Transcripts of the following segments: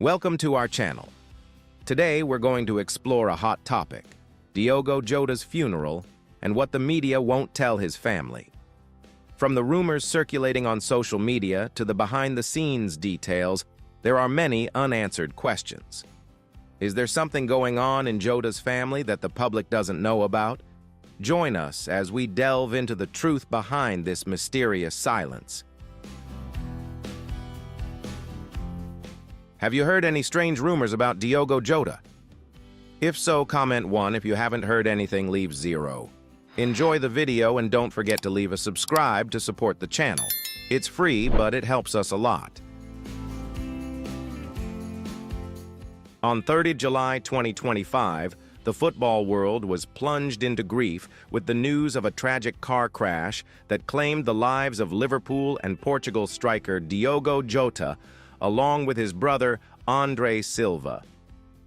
Welcome to our channel. Today we're going to explore a hot topic, Diogo Jota's funeral and what the media won't tell his family. From the rumors circulating on social media to the behind-the-scenes details, there are many unanswered questions. Is there something going on in Jota's family that the public doesn't know about? Join us as we delve into the truth behind this mysterious silence. Have you heard any strange rumors about Diogo Jota? If so, comment 1. If you haven't heard anything, leave 0. Enjoy the video and don't forget to leave a subscribe to support the channel. It's free, but it helps us a lot. On 30 July 2025, the football world was plunged into grief with the news of a tragic car crash that claimed the lives of Liverpool and Portugal striker Diogo Jota, along with his brother Andre Silva.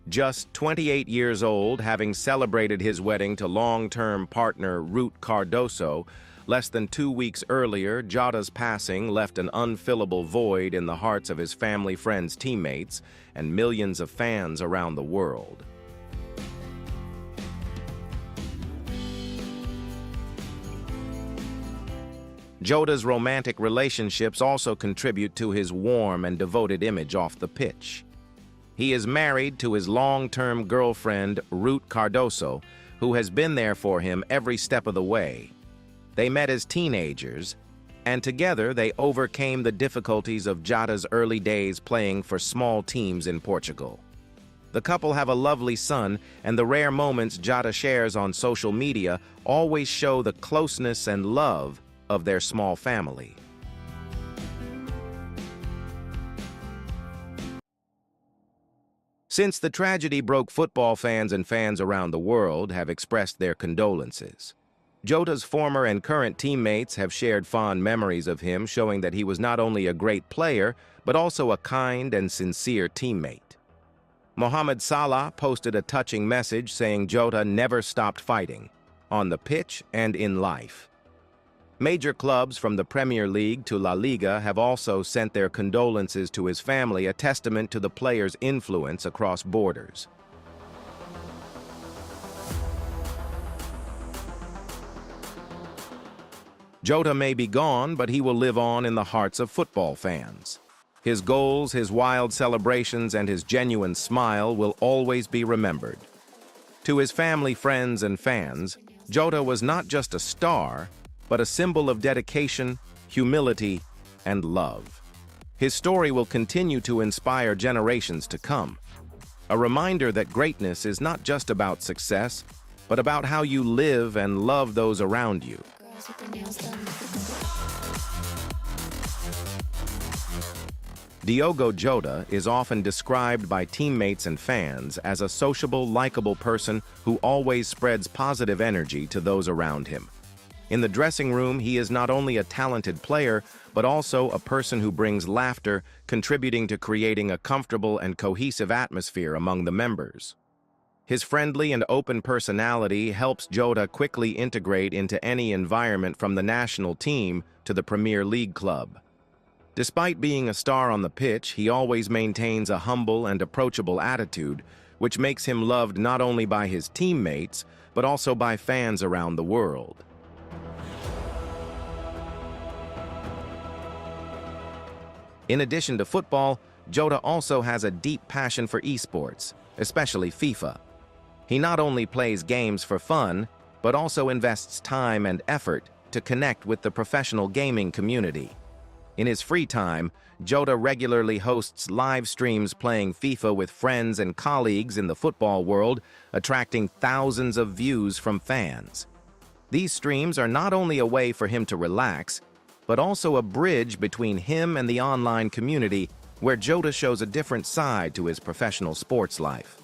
Just 28 years old, having celebrated his wedding to long-term partner Ruth Cardoso, less than 2 weeks earlier, Jota's passing left an unfillable void in the hearts of his family, friends, teammates, and millions of fans around the world. Jota's romantic relationships also contribute to his warm and devoted image off the pitch. He is married to his long-term girlfriend, Ruth Cardoso, who has been there for him every step of the way. They met as teenagers, and together they overcame the difficulties of Jota's early days playing for small teams in Portugal. The couple have a lovely son, and the rare moments Jota shares on social media always show the closeness and love of their small family. Since the tragedy broke, football fans and fans around the world have expressed their condolences. Jota's former and current teammates have shared fond memories of him, showing that he was not only a great player, but also a kind and sincere teammate. Mohamed Salah posted a touching message saying Jota never stopped fighting, on the pitch and in life. Major clubs from the Premier League to La Liga have also sent their condolences to his family, a testament to the player's influence across borders. Jota may be gone, but he will live on in the hearts of football fans. His goals, his wild celebrations, and his genuine smile will always be remembered. To his family, friends, and fans, Jota was not just a star, but a symbol of dedication, humility, and love. His story will continue to inspire generations to come. A reminder that greatness is not just about success, but about how you live and love those around you. Diogo Jota is often described by teammates and fans as a sociable, likable person who always spreads positive energy to those around him. In the dressing room, he is not only a talented player, but also a person who brings laughter, contributing to creating a comfortable and cohesive atmosphere among the members. His friendly and open personality helps Jota quickly integrate into any environment, from the national team to the Premier League club. Despite being a star on the pitch, he always maintains a humble and approachable attitude, which makes him loved not only by his teammates, but also by fans around the world. In addition to football, Jota also has a deep passion for esports, especially FIFA. He not only plays games for fun, but also invests time and effort to connect with the professional gaming community. In his free time, Jota regularly hosts live streams playing FIFA with friends and colleagues in the football world, attracting thousands of views from fans. These streams are not only a way for him to relax, but also a bridge between him and the online community, where Jota shows a different side to his professional sports life.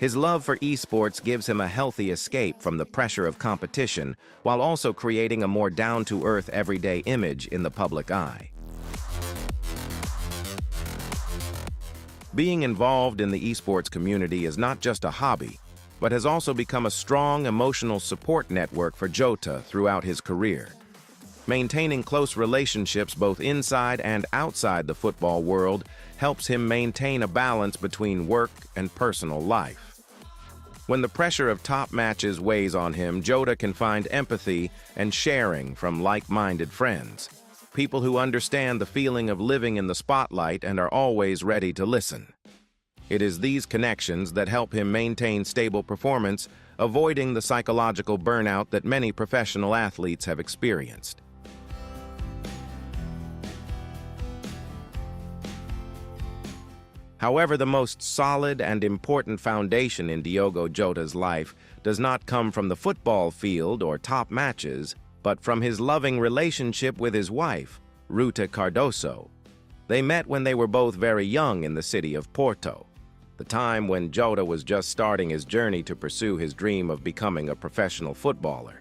His love for esports gives him a healthy escape from the pressure of competition, while also creating a more down-to-earth everyday image in the public eye. Being involved in the esports community is not just a hobby, but has also become a strong emotional support network for Jota throughout his career. Maintaining close relationships both inside and outside the football world helps him maintain a balance between work and personal life. When the pressure of top matches weighs on him, Jota can find empathy and sharing from like-minded friends, people who understand the feeling of living in the spotlight and are always ready to listen. It is these connections that help him maintain stable performance, avoiding the psychological burnout that many professional athletes have experienced. However, the most solid and important foundation in Diogo Jota's life does not come from the football field or top matches, but from his loving relationship with his wife, Ruta Cardoso. They met when they were both very young in the city of Porto, the time when Jota was just starting his journey to pursue his dream of becoming a professional footballer.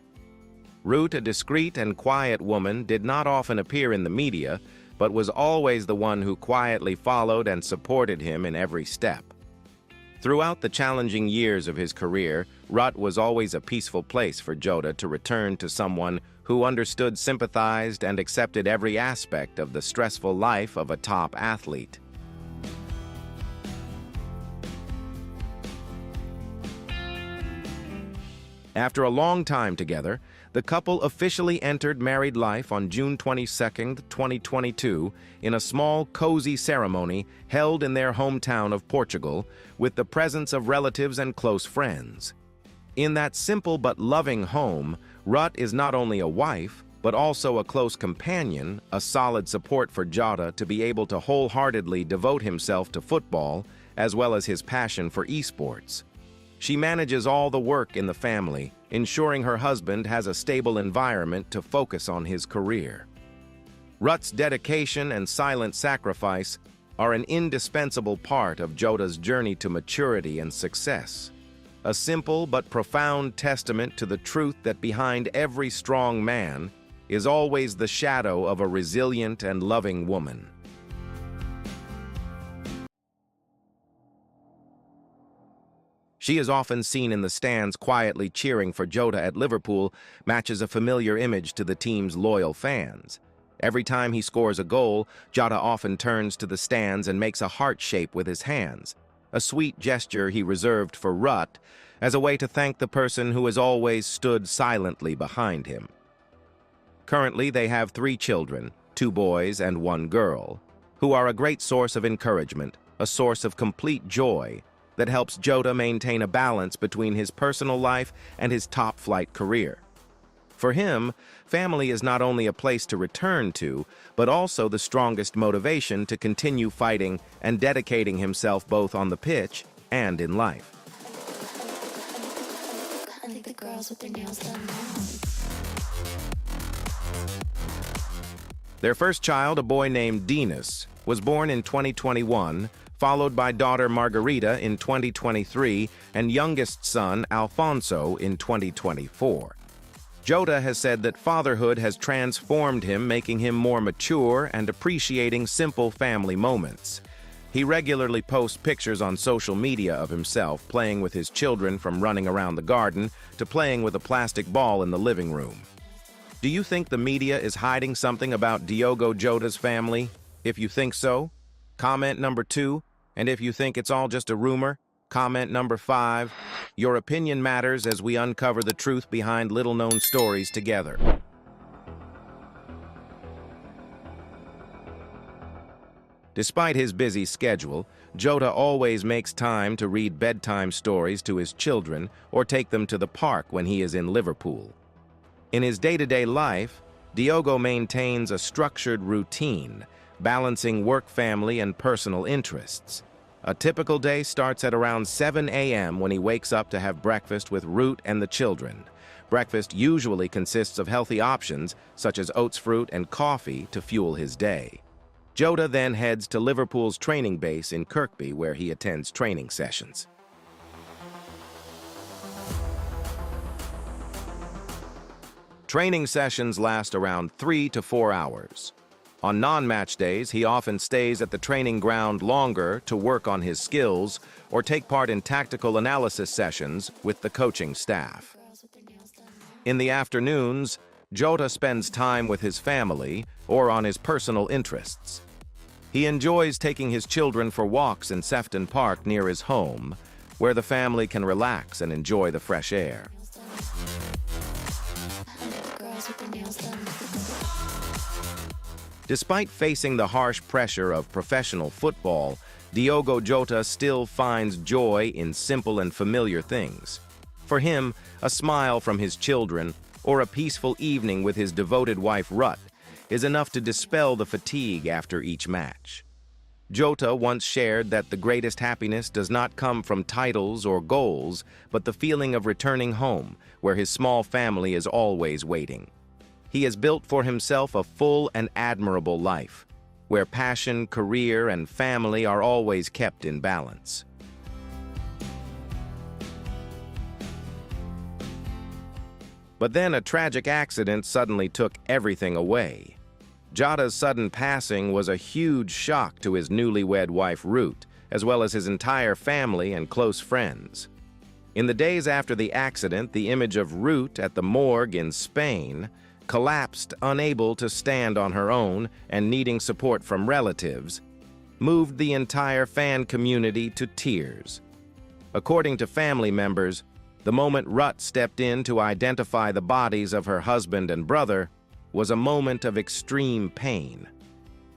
Ruth, a discreet and quiet woman, did not often appear in the media, but was always the one who quietly followed and supported him in every step. Throughout the challenging years of his career, Rut was always a peaceful place for Jota to return to, someone who understood, sympathized, and accepted every aspect of the stressful life of a top athlete. After a long time together, the couple officially entered married life on June 22, 2022, in a small, cozy ceremony held in their hometown of Portugal, with the presence of relatives and close friends. In that simple but loving home, Rut is not only a wife, but also a close companion, a solid support for Jota to be able to wholeheartedly devote himself to football, as well as his passion for esports. She manages all the work in the family, ensuring her husband has a stable environment to focus on his career. Rut's dedication and silent sacrifice are an indispensable part of Jota's journey to maturity and success. A simple but profound testament to the truth that behind every strong man is always the shadow of a resilient and loving woman. She is often seen in the stands quietly cheering for Jota at Liverpool, matches a familiar image to the team's loyal fans. Every time he scores a goal, Jota often turns to the stands and makes a heart shape with his hands, a sweet gesture he reserved for Rut as a way to thank the person who has always stood silently behind him. Currently, they have 3 children, 2 boys and 1 girl, who are a great source of encouragement, a source of complete joy, that helps Jota maintain a balance between his personal life and his top-flight career. For him, family is not only a place to return to, but also the strongest motivation to continue fighting and dedicating himself both on the pitch and in life. I like the girls with their nails done now. Their first child, a boy named Dinas, was born in 2021, followed by daughter Margarita in 2023 and youngest son Alfonso in 2024. Jota has said that fatherhood has transformed him, making him more mature and appreciating simple family moments. He regularly posts pictures on social media of himself playing with his children, from running around the garden to playing with a plastic ball in the living room. Do you think the media is hiding something about Diogo Jota's family? If you think so, comment number 2, and if you think it's all just a rumor, comment number 5. Your opinion matters as we uncover the truth behind little-known stories together. Despite his busy schedule, Jota always makes time to read bedtime stories to his children or take them to the park when he is in Liverpool. In his day-to-day life, Diogo maintains a structured routine, balancing work, family, and personal interests. A typical day starts at around 7 a.m. when he wakes up to have breakfast with Ruth and the children. Breakfast usually consists of healthy options, such as oats, fruit, and coffee, to fuel his day. Jota then heads to Liverpool's training base in Kirkby, where he attends training sessions. Training sessions last around 3 to 4 hours. On non-match days, he often stays at the training ground longer to work on his skills or take part in tactical analysis sessions with the coaching staff. In the afternoons, Jota spends time with his family or on his personal interests. He enjoys taking his children for walks in Sefton Park near his home, where the family can relax and enjoy the fresh air. Girls with their nails done. Despite facing the harsh pressure of professional football, Diogo Jota still finds joy in simple and familiar things. For him, a smile from his children or a peaceful evening with his devoted wife Ruth is enough to dispel the fatigue after each match. Jota once shared that the greatest happiness does not come from titles or goals, but the feeling of returning home, where his small family is always waiting. He has built for himself a full and admirable life, where passion, career, and family are always kept in balance. But then a tragic accident suddenly took everything away. Jota's sudden passing was a huge shock to his newlywed wife Ruth, as well as his entire family and close friends. In the days after the accident, the image of Ruth at the morgue in Spain collapsed, unable to stand on her own and needing support from relatives, moved the entire fan community to tears. According to family members, the moment Ruth stepped in to identify the bodies of her husband and brother was a moment of extreme pain.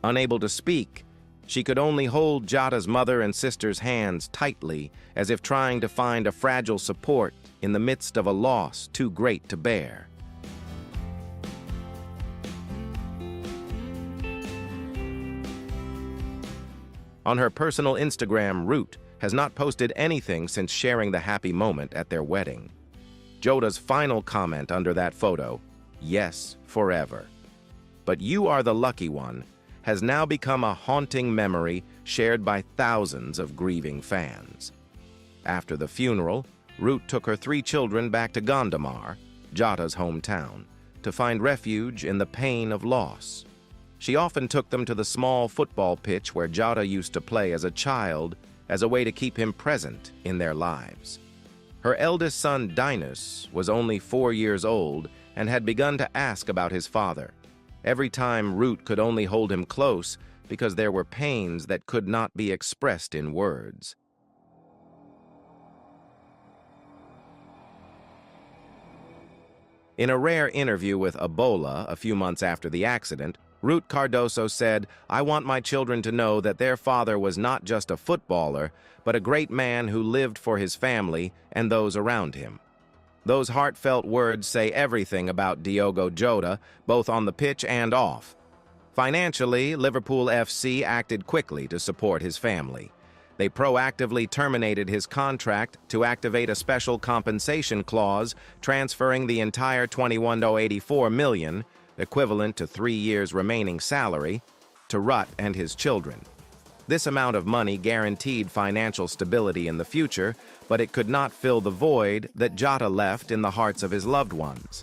Unable to speak, she could only hold Jota's mother and sister's hands tightly, as if trying to find a fragile support in the midst of a loss too great to bear. On her personal Instagram, Ruth has not posted anything since sharing the happy moment at their wedding. Jota's final comment under that photo, "Yes, forever. But you are the lucky one," has now become a haunting memory shared by thousands of grieving fans. After the funeral, Ruth took her 3 children back to Gondomar, Jota's hometown, to find refuge in the pain of loss. She often took them to the small football pitch where Jota used to play as a child, as a way to keep him present in their lives. Her eldest son, Dinos, was only 4 years old and had begun to ask about his father. Every time Ruth could only hold him close because there were pains that could not be expressed in words. In a rare interview with Ebola a few months after the accident, Ruth Cardoso said, "I want my children to know that their father was not just a footballer, but a great man who lived for his family and those around him." Those heartfelt words say everything about Diogo Jota, both on the pitch and off. Financially, Liverpool FC acted quickly to support his family. They proactively terminated his contract to activate a special compensation clause, transferring the entire $21.84 million, equivalent to 3 years' remaining salary, to Ruth and his children. This amount of money guaranteed financial stability in the future, but it could not fill the void that Jota left in the hearts of his loved ones.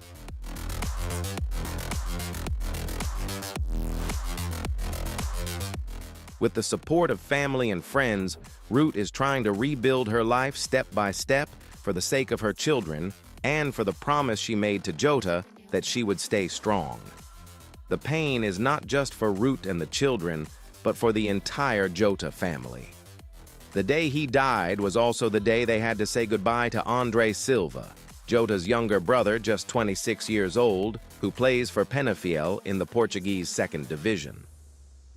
With the support of family and friends, Ruth is trying to rebuild her life step by step for the sake of her children and for the promise she made to Jota that she would stay strong. The pain is not just for Ruth and the children, but for the entire Jota family. The day he died was also the day they had to say goodbye to Andre Silva, Jota's younger brother, just 26 years old, who plays for Penafiel in the Portuguese 2nd Division.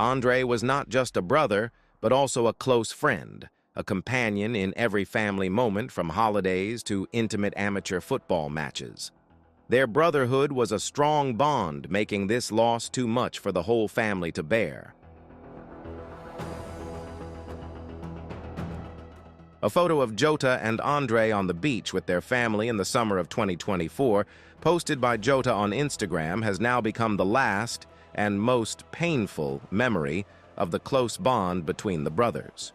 Andre was not just a brother, but also a close friend, a companion in every family moment from holidays to intimate amateur football matches. Their brotherhood was a strong bond, making this loss too much for the whole family to bear. A photo of Jota and Andre on the beach with their family in the summer of 2024, posted by Jota on Instagram, has now become the last and most painful memory of the close bond between the brothers.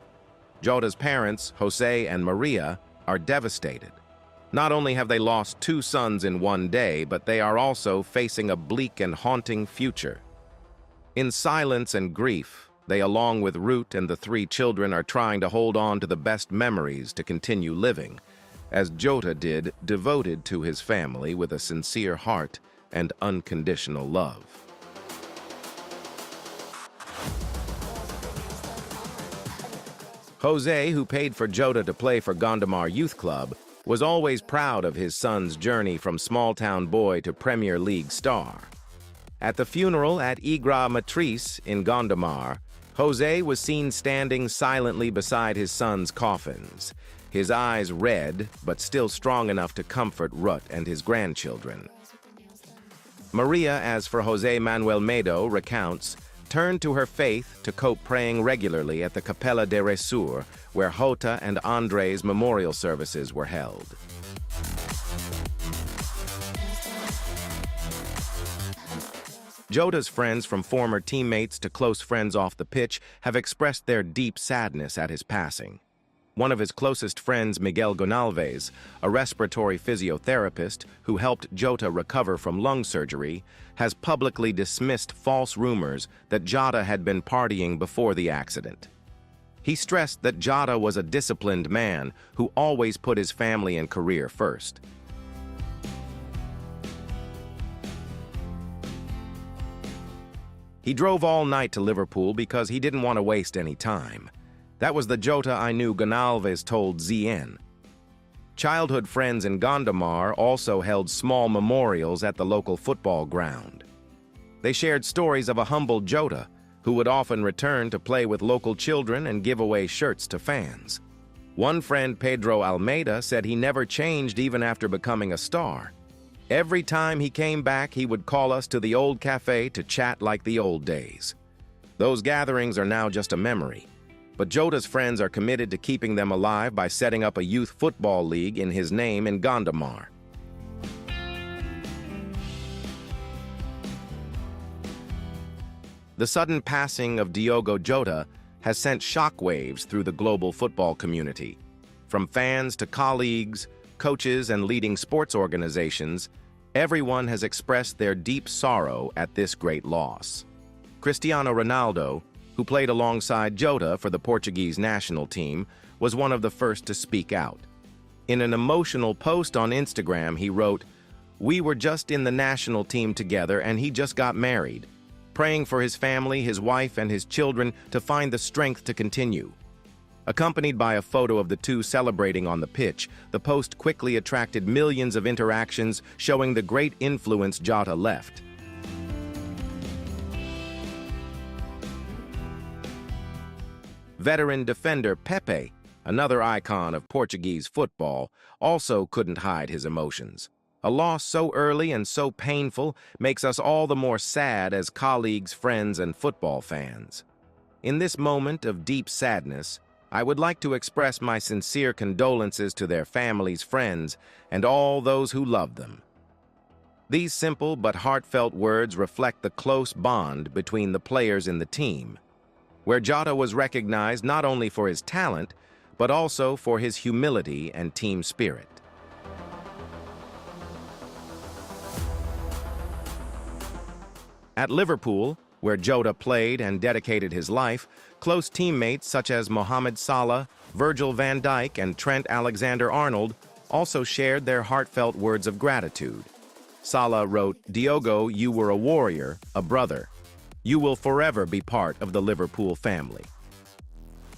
Jota's parents, Jose and Maria, are devastated. Not only have they lost 2 sons in one day, but they are also facing a bleak and haunting future. In silence and grief, they, along with Ruth and the 3 children, are trying to hold on to the best memories to continue living, as Jota did, devoted to his family with a sincere heart and unconditional love. Jose, who paid for Jota to play for Gondomar Youth Club, was always proud of his son's journey from small-town boy to Premier League star. At the funeral at Igra Matrice in Gondomar, Jose was seen standing silently beside his son's coffins, his eyes red but still strong enough to comfort Ruth and his grandchildren. Maria, as for Jose Manuel Medo, recounts, turned to her faith to cope praying regularly at the Capella de Resur, where Jota and Andre's memorial services were held. Jota's friends, from former teammates to close friends off the pitch, have expressed their deep sadness at his passing. One of his closest friends, Miguel Gonalves, a respiratory physiotherapist who helped Jota recover from lung surgery, has publicly dismissed false rumors that Jota had been partying before the accident. He stressed that Jota was a disciplined man who always put his family and career first. He drove all night to Liverpool because he didn't want to waste any time. That was the Jota I knew, Gonalves told ZN. Childhood friends in Gondomar also held small memorials at the local football ground. They shared stories of a humble Jota, who would often return to play with local children and give away shirts to fans. One friend, Pedro Almeida, said he never changed even after becoming a star. Every time he came back, he would call us to the old cafe to chat like the old days. Those gatherings are now just a memory. But Jota's friends are committed to keeping them alive by setting up a youth football league in his name in Gondomar. The sudden passing of Diogo Jota has sent shockwaves through the global football community. From fans to colleagues, coaches, and leading sports organizations, everyone has expressed their deep sorrow at this great loss. Cristiano Ronaldo, who played alongside Jota for the Portuguese national team, was one of the first to speak out. In an emotional post on Instagram, he wrote, "We were just in the national team together and he just got married. Praying for his family, his wife, and his children to find the strength to continue." Accompanied by a photo of the two celebrating on the pitch, the post quickly attracted millions of interactions showing the great influence Jota left. Veteran defender Pepe, another icon of Portuguese football, also couldn't hide his emotions. A loss so early and so painful makes us all the more sad as colleagues, friends, and football fans. In this moment of deep sadness, I would like to express my sincere condolences to their families, friends, and all those who love them. These simple but heartfelt words reflect the close bond between the players in the team, where Jota was recognized not only for his talent, but also for his humility and team spirit. At Liverpool, where Jota played and dedicated his life, close teammates such as Mohamed Salah, Virgil van Dijk, and Trent Alexander-Arnold also shared their heartfelt words of gratitude. Salah wrote, "Diogo, you were a warrior, a brother. You will forever be part of the Liverpool family."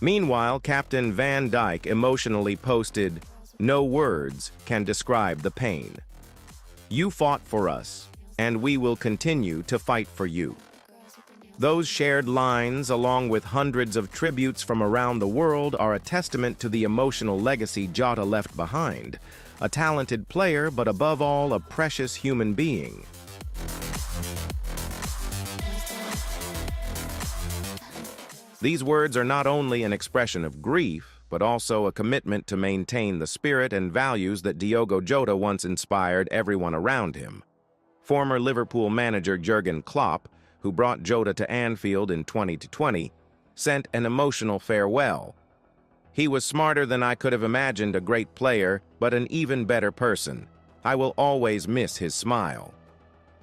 Meanwhile, Captain Van Dijk emotionally posted, "No words can describe the pain. You fought for us, and we will continue to fight for you." Those shared lines, along with hundreds of tributes from around the world, are a testament to the emotional legacy Jota left behind. A talented player, but above all, a precious human being. These words are not only an expression of grief, but also a commitment to maintain the spirit and values that Diogo Jota once inspired everyone around him. Former Liverpool manager Jurgen Klopp, who brought Jota to Anfield in 2020, sent an emotional farewell. "He was smarter than I could have imagined, a great player, but an even better person. I will always miss his smile."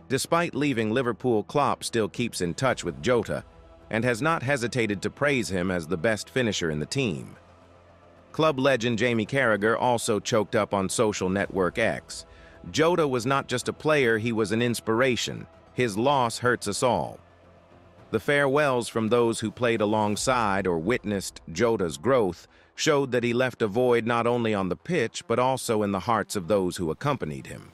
Despite leaving Liverpool, Klopp still keeps in touch with Jota and has not hesitated to praise him as the best finisher in the team. Club legend Jamie Carragher also choked up on social network X, Jota was not just a player, he was an inspiration. His loss hurts us all. The farewells from those who played alongside or witnessed Jota's growth showed that he left a void not only on the pitch but also in the hearts of those who accompanied him.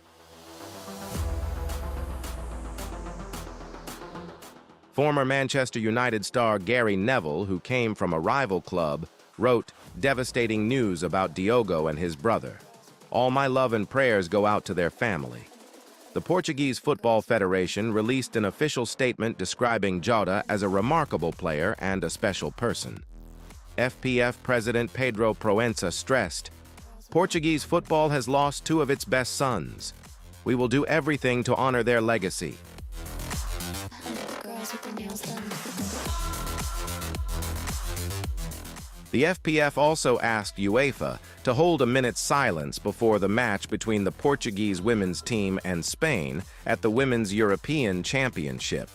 Former Manchester United star Gary Neville, who came from a rival club, wrote devastating news about Diogo and his brother. All my love and prayers go out to their family. The Portuguese Football Federation released an official statement describing Jota as a remarkable player and a special person. FPF President Pedro Proença stressed, "Portuguese football has lost two of its best sons. We will do everything to honor their legacy." Girls with their nails done. The FPF also asked UEFA to hold a minute's silence before the match between the Portuguese women's team and Spain at the Women's European Championship.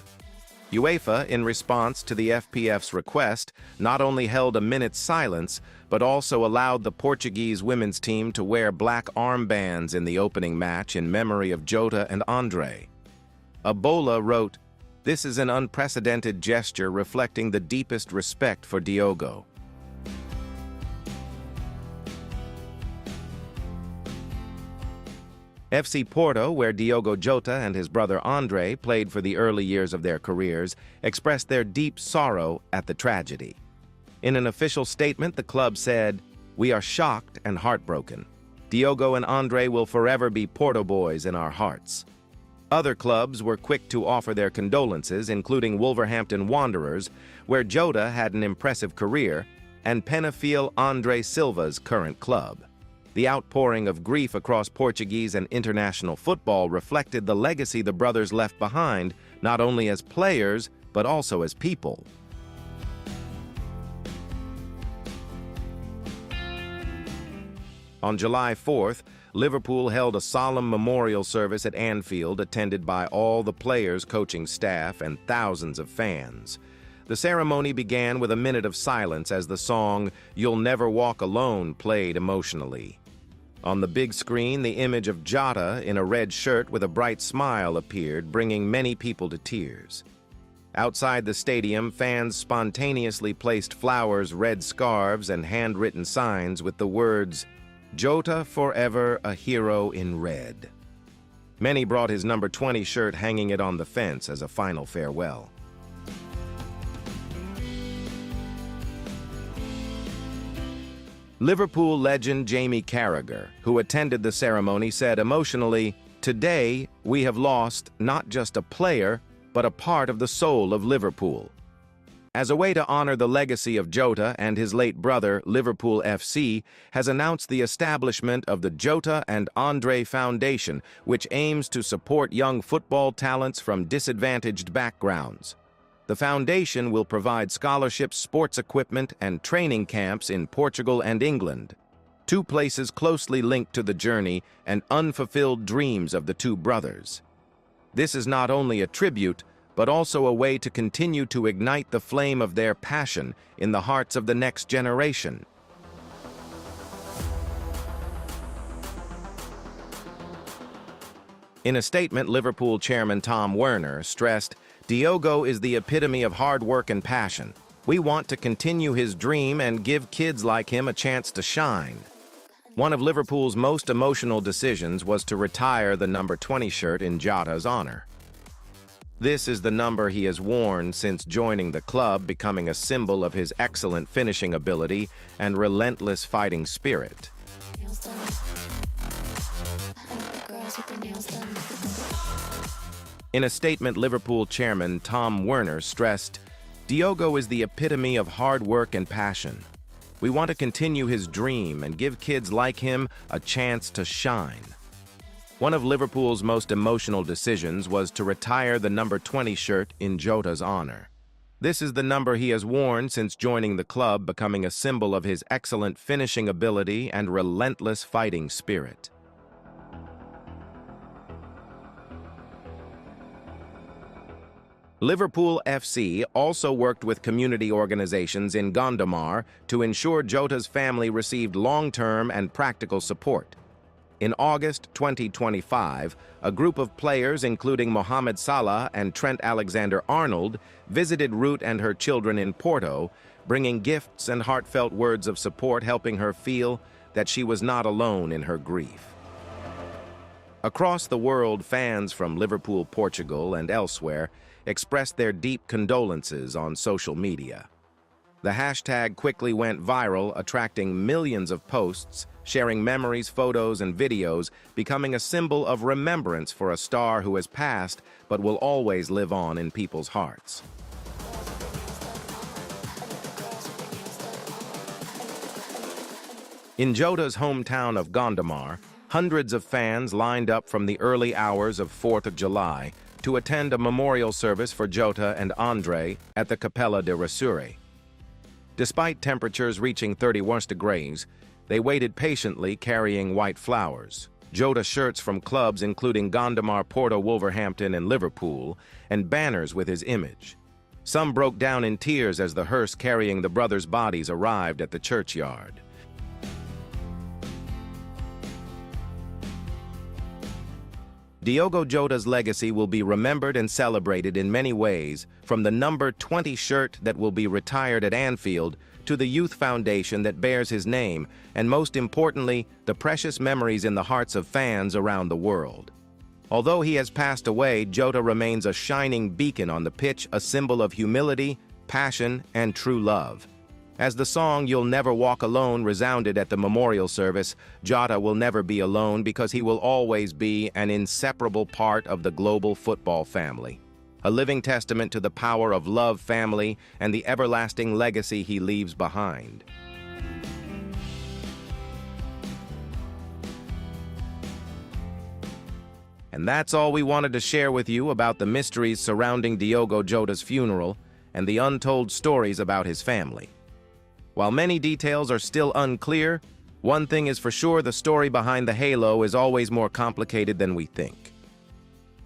UEFA, in response to the FPF's request, not only held a minute's silence, but also allowed the Portuguese women's team to wear black armbands in the opening match in memory of Jota and Andre. Abola wrote, "This is an unprecedented gesture reflecting the deepest respect for Diogo." FC Porto, where Diogo Jota and his brother Andre played for the early years of their careers, expressed their deep sorrow at the tragedy. In an official statement, the club said, "We are shocked and heartbroken. Diogo and Andre will forever be Porto boys in our hearts." Other clubs were quick to offer their condolences, including Wolverhampton Wanderers, where Jota had an impressive career, and Penafiel Andre Silva's current club. The outpouring of grief across Portuguese and international football reflected the legacy the brothers left behind, not only as players, but also as people. On July 4th, Liverpool held a solemn memorial service at Anfield attended by all the players, coaching staff, and thousands of fans. The ceremony began with a minute of silence as the song "You'll Never Walk Alone" played emotionally. On the big screen, the image of Jota in a red shirt with a bright smile appeared, bringing many people to tears. Outside the stadium, fans spontaneously placed flowers, red scarves, and handwritten signs with the words, "Jota forever, a hero in red." Many brought his number 20 shirt, hanging it on the fence as a final farewell. Liverpool legend Jamie Carragher, who attended the ceremony, said emotionally, "Today, we have lost not just a player, but a part of the soul of Liverpool." As a way to honor the legacy of Jota and his late brother, Liverpool FC has announced the establishment of the Jota and Andre Foundation, which aims to support young football talents from disadvantaged backgrounds. The foundation will provide scholarships, sports equipment, and training camps in Portugal and England, two places closely linked to the journey and unfulfilled dreams of the two brothers. This is not only a tribute, but also a way to continue to ignite the flame of their passion in the hearts of the next generation. In a statement, Liverpool chairman Tom Werner stressed, "Diogo is the epitome of hard work and passion. We want to continue his dream and give kids like him a chance to shine." One of Liverpool's most emotional decisions was to retire the number 20 shirt in Jota's honor. This is the number he has worn since joining the club, becoming a symbol of his excellent finishing ability and relentless fighting spirit. Nails done. Girls with their nails done. In a statement, Liverpool chairman Tom Werner stressed, "Diogo is the epitome of hard work and passion. We want to continue his dream and give kids like him a chance to shine." One of Liverpool's most emotional decisions was to retire the number 20 shirt in Jota's honor. This is the number he has worn since joining the club, becoming a symbol of his excellent finishing ability and relentless fighting spirit. Liverpool FC also worked with community organizations in Gondomar to ensure Jota's family received long-term and practical support. In August 2025, a group of players, including Mohamed Salah and Trent Alexander-Arnold, visited Ruth and her children in Porto, bringing gifts and heartfelt words of support, helping her feel that she was not alone in her grief. Across the world, fans from Liverpool, Portugal, and elsewhere expressed their deep condolences on social media. The hashtag quickly went viral, attracting millions of posts, sharing memories, photos, and videos, becoming a symbol of remembrance for a star who has passed but will always live on in people's hearts. In Jota's hometown of Gondomar, hundreds of fans lined up from the early hours of 4th of July to attend a memorial service for Jota and Andre at the Capella de Resure. Despite temperatures reaching 31 degrees, they waited patiently carrying white flowers, Jota shirts from clubs including Gondomar, Porto, Wolverhampton, and Liverpool, and banners with his image. Some broke down in tears as the hearse carrying the brothers' bodies arrived at the churchyard. Diogo Jota's legacy will be remembered and celebrated in many ways, from the number 20 shirt that will be retired at Anfield to the youth foundation that bears his name, and most importantly, the precious memories in the hearts of fans around the world. Although he has passed away, Jota remains a shining beacon on the pitch, a symbol of humility, passion, and true love. As the song "You'll Never Walk Alone" resounded at the memorial service, Jota will never be alone because he will always be an inseparable part of the global football family, a living testament to the power of love, family, and the everlasting legacy he leaves behind. And that's all we wanted to share with you about the mysteries surrounding Diogo Jota's funeral and the untold stories about his family. While many details are still unclear, one thing is for sure: the story behind the halo is always more complicated than we think.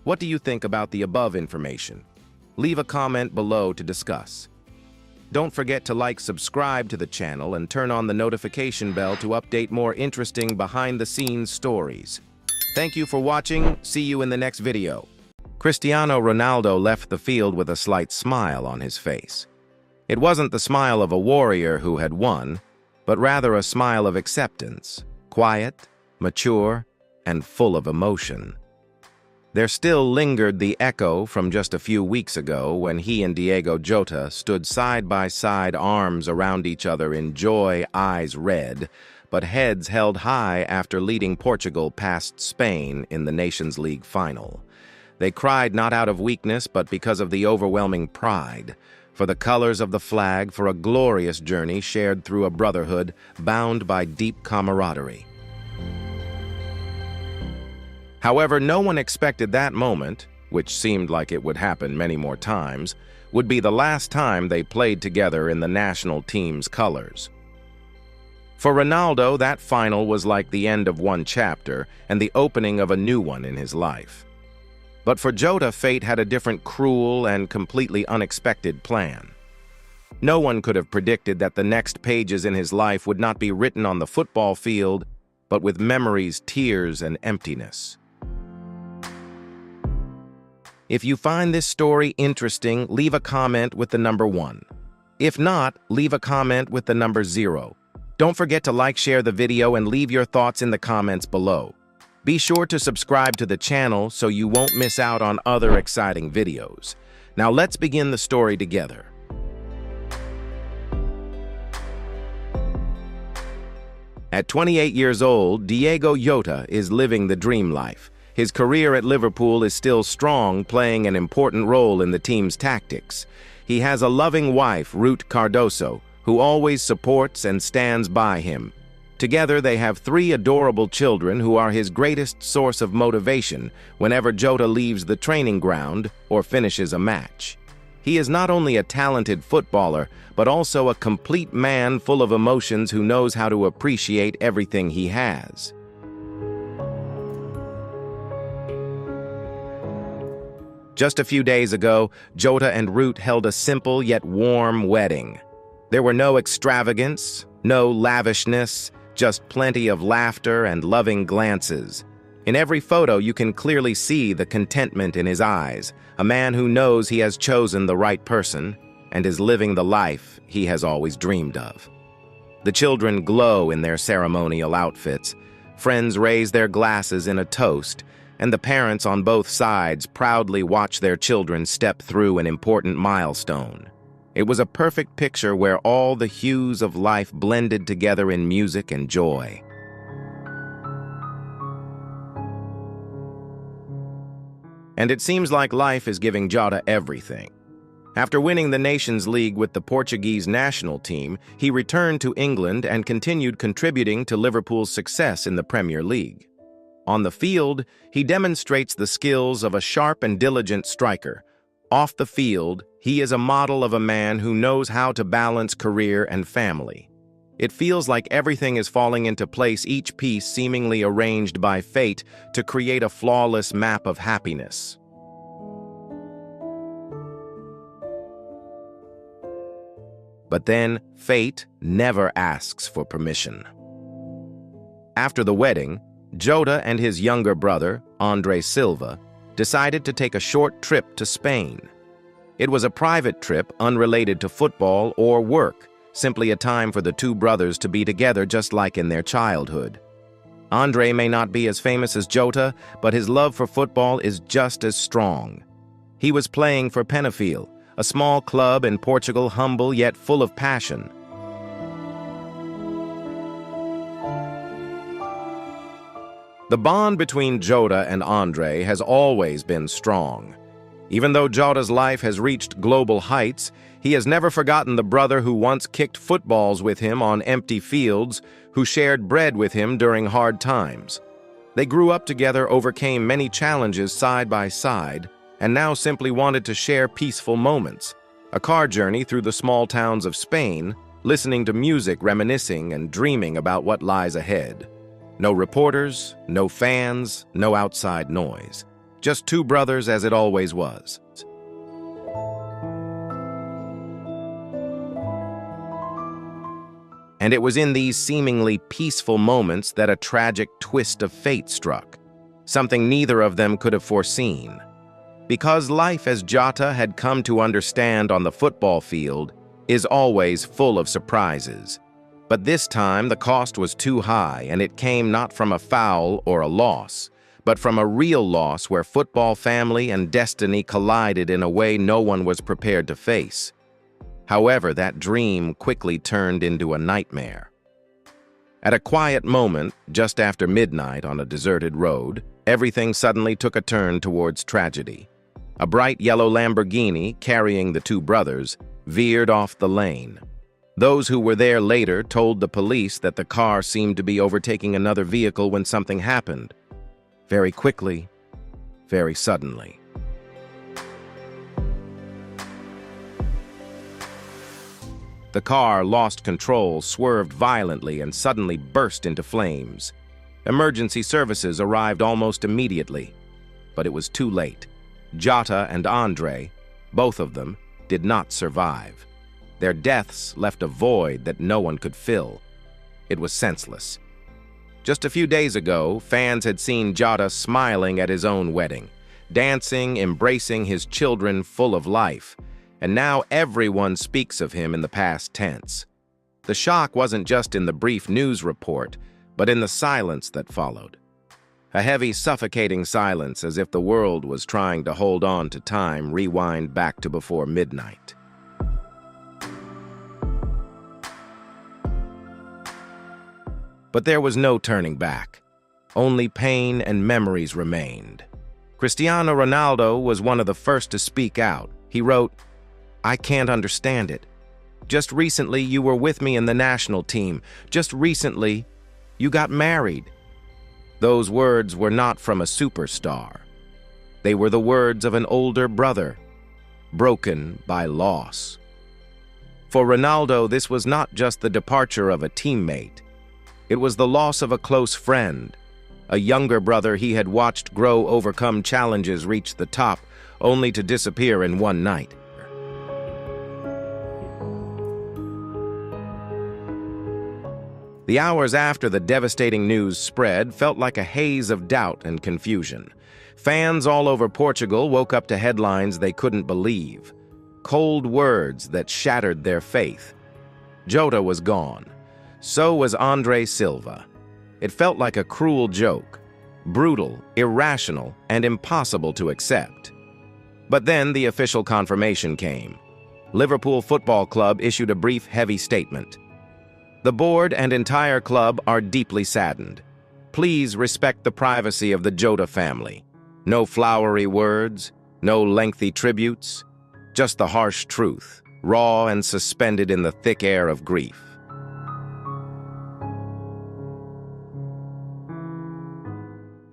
What do you think about the above information? Leave a comment below to discuss. Don't forget to like, subscribe to the channel, and turn on the notification bell to update more interesting behind-the-scenes stories. Thank you for watching. See you in the next video. Cristiano Ronaldo left the field with a slight smile on his face. It wasn't the smile of a warrior who had won, but rather a smile of acceptance, quiet, mature, and full of emotion. There still lingered the echo from just a few weeks ago when he and Diogo Jota stood side by side, arms around each other in joy, eyes red, but heads held high after leading Portugal past Spain in the Nations League final. They cried not out of weakness, but because of the overwhelming pride, for the colors of the flag, for a glorious journey shared through a brotherhood bound by deep camaraderie. However, no one expected that moment, which seemed like it would happen many more times, would be the last time they played together in the national team's colors. For Ronaldo, that final was like the end of one chapter and the opening of a new one in his life. But for Jota, fate had a different, cruel, and completely unexpected plan. No one could have predicted that the next pages in his life would not be written on the football field, but with memories, tears, and emptiness. If you find this story interesting, leave a comment with the number 1. If not, leave a comment with the number 0. Don't forget to like, share the video, and leave your thoughts in the comments below. Be sure to subscribe to the channel so you won't miss out on other exciting videos. Now let's begin the story together. At 28 years old, Diogo Jota is living the dream life. His career at Liverpool is still strong, playing an important role in the team's tactics. He has a loving wife, Ruth Cardoso, who always supports and stands by him. Together, they have 3 adorable children who are his greatest source of motivation whenever Jota leaves the training ground or finishes a match. He is not only a talented footballer, but also a complete man full of emotions who knows how to appreciate everything he has. Just a few days ago, Jota and Ruth held a simple yet warm wedding. There were no extravagance, no lavishness, just plenty of laughter and loving glances. In every photo, you can clearly see the contentment in his eyes, a man who knows he has chosen the right person and is living the life he has always dreamed of. The children glow in their ceremonial outfits, friends raise their glasses in a toast, and the parents on both sides proudly watch their children step through an important milestone. It was a perfect picture where all the hues of life blended together in music and joy. And it seems like life is giving Jota everything. After winning the Nations League with the Portuguese national team, he returned to England and continued contributing to Liverpool's success in the Premier League. On the field, he demonstrates the skills of a sharp and diligent striker. Off the field, he is a model of a man who knows how to balance career and family. It feels like everything is falling into place, each piece seemingly arranged by fate to create a flawless map of happiness. But then, fate never asks for permission. After the wedding, Jota and his younger brother, Andre Silva, decided to take a short trip to Spain. It was a private trip unrelated to football or work, simply a time for the two brothers to be together just like in their childhood. Andre may not be as famous as Jota, but his love for football is just as strong. He was playing for Penafiel, a small club in Portugal, humble yet full of passion. The bond between Jota and Andre has always been strong. Even though Jota's life has reached global heights, he has never forgotten the brother who once kicked footballs with him on empty fields, who shared bread with him during hard times. They grew up together, overcame many challenges side by side, and now simply wanted to share peaceful moments. A car journey through the small towns of Spain, listening to music, reminiscing, and dreaming about what lies ahead. No reporters, no fans, no outside noise. Just two brothers as it always was. And it was in these seemingly peaceful moments that a tragic twist of fate struck, something neither of them could have foreseen. Because life, as Jota had come to understand on the football field, is always full of surprises. But this time the cost was too high, and it came not from a foul or a loss, but from a real loss where football, family, and destiny collided in a way no one was prepared to face. However, that dream quickly turned into a nightmare. At a quiet moment, just after midnight on a deserted road, everything suddenly took a turn towards tragedy. A bright yellow Lamborghini, carrying the two brothers, veered off the lane. Those who were there later told the police that the car seemed to be overtaking another vehicle when something happened. Very quickly, very suddenly. The car lost control, swerved violently, and suddenly burst into flames. Emergency services arrived almost immediately, but it was too late. Jota and Andre, both of them, did not survive. Their deaths left a void that no one could fill. It was senseless. Just a few days ago, fans had seen Jota smiling at his own wedding, dancing, embracing his children full of life, and now everyone speaks of him in the past tense. The shock wasn't just in the brief news report, but in the silence that followed. A heavy, suffocating silence, as if the world was trying to hold on to time, rewind back to before midnight. But there was no turning back. Only pain and memories remained. Cristiano Ronaldo was one of the first to speak out. He wrote, "I can't understand it. Just recently you were with me in the national team. Just recently you got married." Those words were not from a superstar. They were the words of an older brother, broken by loss. For Ronaldo, this was not just the departure of a teammate. It was the loss of a close friend, a younger brother he had watched grow, overcome challenges, reach the top, only to disappear in one night. The hours after the devastating news spread felt like a haze of doubt and confusion. Fans all over Portugal woke up to headlines they couldn't believe. Cold words that shattered their faith. Jota was gone. So was Andre Silva. It felt like a cruel joke. Brutal, irrational, and impossible to accept. But then the official confirmation came. Liverpool Football Club issued a brief, heavy statement. The board and entire club are deeply saddened. Please respect the privacy of the Jota family. No flowery words, no lengthy tributes, just the harsh truth, raw and suspended in the thick air of grief.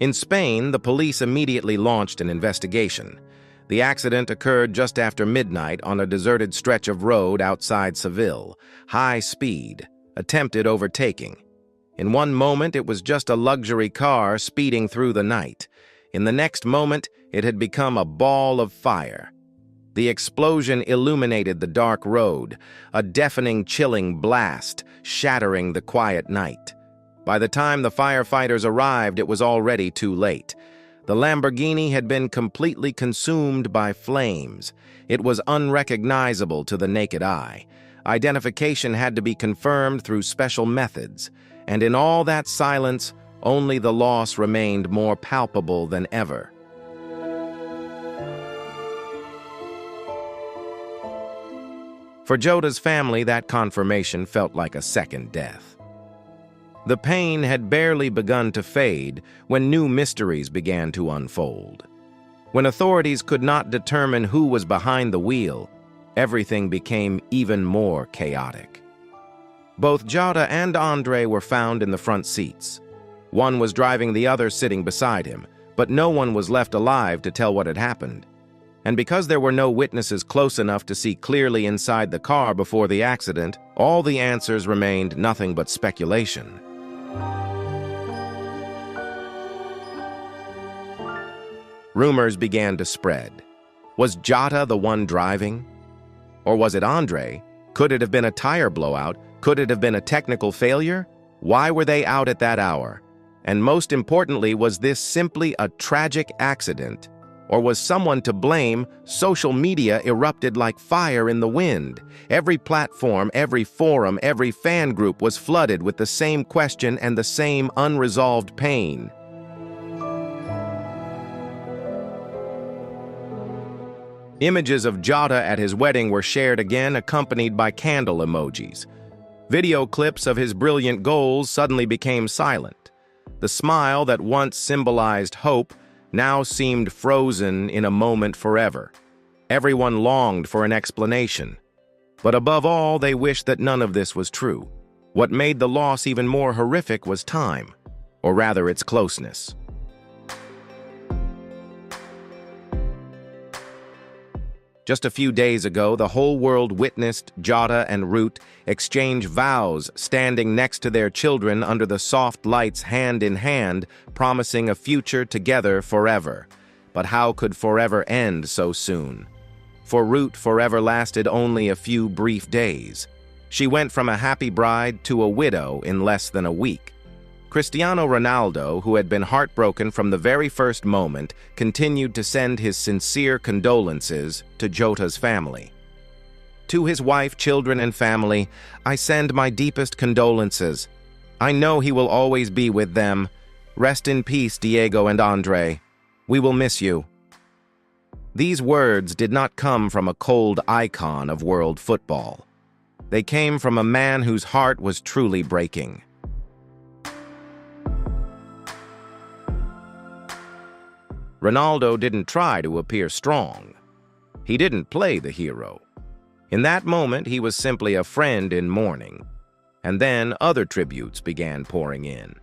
In Spain, the police immediately launched an investigation. The accident occurred just after midnight on a deserted stretch of road outside Seville. High speed, attempted overtaking. In one moment, it was just a luxury car speeding through the night. In the next moment, it had become a ball of fire. The explosion illuminated the dark road, a deafening, chilling blast, shattering the quiet night. By the time the firefighters arrived, it was already too late. The Lamborghini had been completely consumed by flames. It was unrecognizable to the naked eye. Identification had to be confirmed through special methods, and in all that silence, only the loss remained more palpable than ever. For Jota's family, that confirmation felt like a second death. The pain had barely begun to fade when new mysteries began to unfold. When authorities could not determine who was behind the wheel, everything became even more chaotic. Both Jota and Andre were found in the front seats. One was driving, the other sitting beside him, but no one was left alive to tell what had happened. And because there were no witnesses close enough to see clearly inside the car before the accident, all the answers remained nothing but speculation. Rumors began to spread. Was Jota the one driving? Or was it Andre? Could it have been a tire blowout? Could it have been a technical failure? Why were they out at that hour? And most importantly, was this simply a tragic accident? Or was someone to blame? Social media erupted like fire in the wind. Every platform, every forum, every fan group was flooded with the same question and the same unresolved pain. Images of Jota at his wedding were shared again, accompanied by candle emojis. Video clips of his brilliant goals suddenly became silent. The smile that once symbolized hope now seemed frozen in a moment forever. Everyone longed for an explanation. But above all, they wished that none of this was true. What made the loss even more horrific was time, or rather its closeness. Just a few days ago, the whole world witnessed Jota and Ruth exchange vows, standing next to their children under the soft lights hand in hand, promising a future together forever. But how could forever end so soon? For Ruth, forever lasted only a few brief days. She went from a happy bride to a widow in less than a week. Cristiano Ronaldo, who had been heartbroken from the very first moment, continued to send his sincere condolences to Jota's family. To his wife, children, and family, I send my deepest condolences. I know he will always be with them. Rest in peace, Diego and Andre. We will miss you. These words did not come from a cold icon of world football. They came from a man whose heart was truly breaking. Ronaldo didn't try to appear strong. He didn't play the hero. In that moment, he was simply a friend in mourning. And then other tributes began pouring in.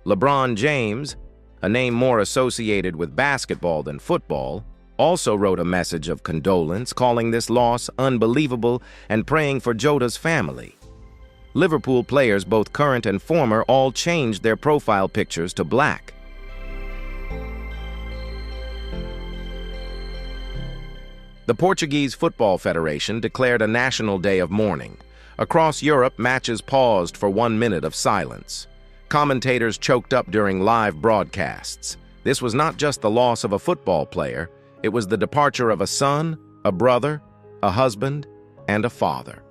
LeBron James, a name more associated with basketball than football, also wrote a message of condolence, calling this loss unbelievable and praying for Jota's family. Liverpool players, both current and former, all changed their profile pictures to black. The Portuguese Football Federation declared a national day of mourning. Across Europe, matches paused for 1 minute of silence. Commentators choked up during live broadcasts. This was not just the loss of a football player, it was the departure of a son, a brother, a husband, and a father.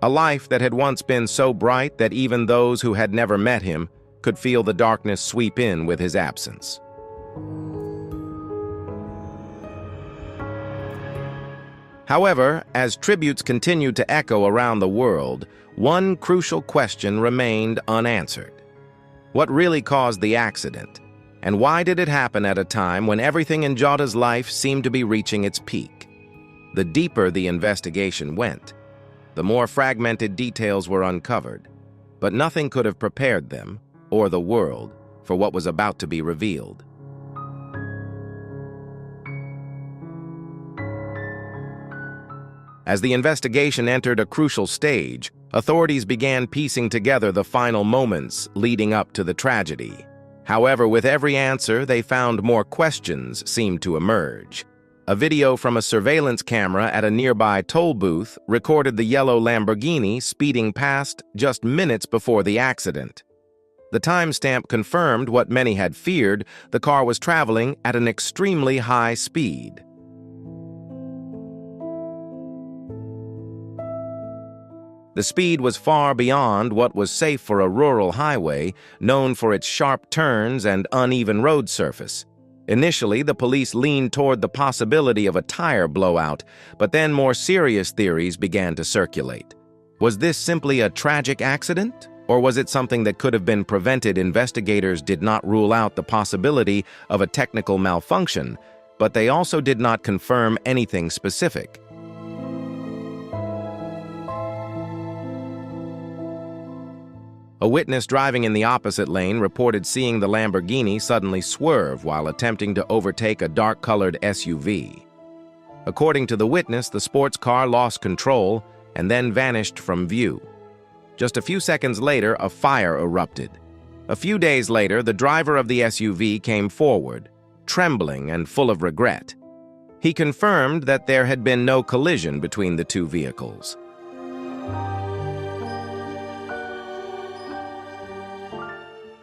A life that had once been so bright that even those who had never met him could feel the darkness sweep in with his absence. However, as tributes continued to echo around the world, one crucial question remained unanswered. What really caused the accident? And why did it happen at a time when everything in Jota's life seemed to be reaching its peak? The deeper the investigation went, the more fragmented details were uncovered, but nothing could have prepared them, or the world, for what was about to be revealed. As the investigation entered a crucial stage, authorities began piecing together the final moments leading up to the tragedy. However, with every answer, they found more questions seemed to emerge. A video from a surveillance camera at a nearby toll booth recorded the yellow Lamborghini speeding past just minutes before the accident. The timestamp confirmed what many had feared: the car was traveling at an extremely high speed. The speed was far beyond what was safe for a rural highway, known for its sharp turns and uneven road surface. Initially, the police leaned toward the possibility of a tire blowout, but then more serious theories began to circulate. Was this simply a tragic accident? Or was it something that could have been prevented? Investigators did not rule out the possibility of a technical malfunction, but they also did not confirm anything specific. A witness driving in the opposite lane reported seeing the Lamborghini suddenly swerve while attempting to overtake a dark-colored SUV. According to the witness, the sports car lost control and then vanished from view. Just a few seconds later, a fire erupted. A few days later, the driver of the SUV came forward, trembling and full of regret. He confirmed that there had been no collision between the two vehicles.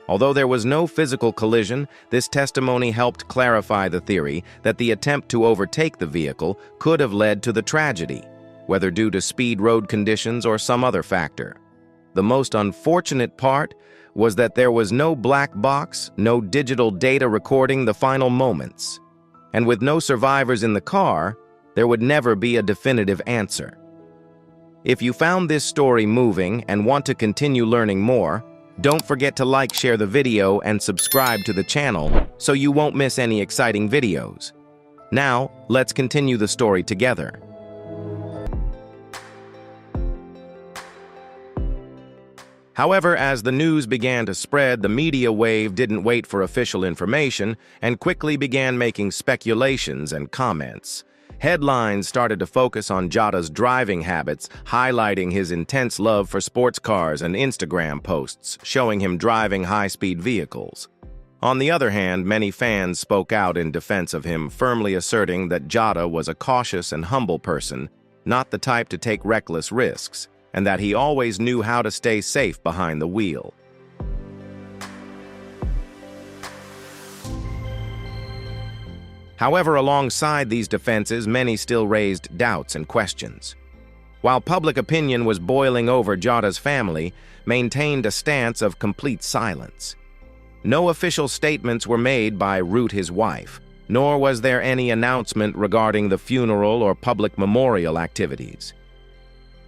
Although there was no physical collision, this testimony helped clarify the theory that the attempt to overtake the vehicle could have led to the tragedy, whether due to speed road conditions or some other factor. The most unfortunate part was that there was no black box, no digital data recording the final moments. And with no survivors in the car, there would never be a definitive answer. If you found this story moving and want to continue learning more, don't forget to like, share the video, and subscribe to the channel so you won't miss any exciting videos. Now, let's continue the story together. However, as the news began to spread, the media wave didn't wait for official information and quickly began making speculations and comments. Headlines started to focus on Jota's driving habits, highlighting his intense love for sports cars, and Instagram posts showing him driving high-speed vehicles. On the other hand, many fans spoke out in defense of him, firmly asserting that Jota was a cautious and humble person, not the type to take reckless risks, and that he always knew how to stay safe behind the wheel. However, alongside these defenses, many still raised doubts and questions. While public opinion was boiling over, Jota's family maintained a stance of complete silence. No official statements were made by Ruth, his wife, nor was there any announcement regarding the funeral or public memorial activities.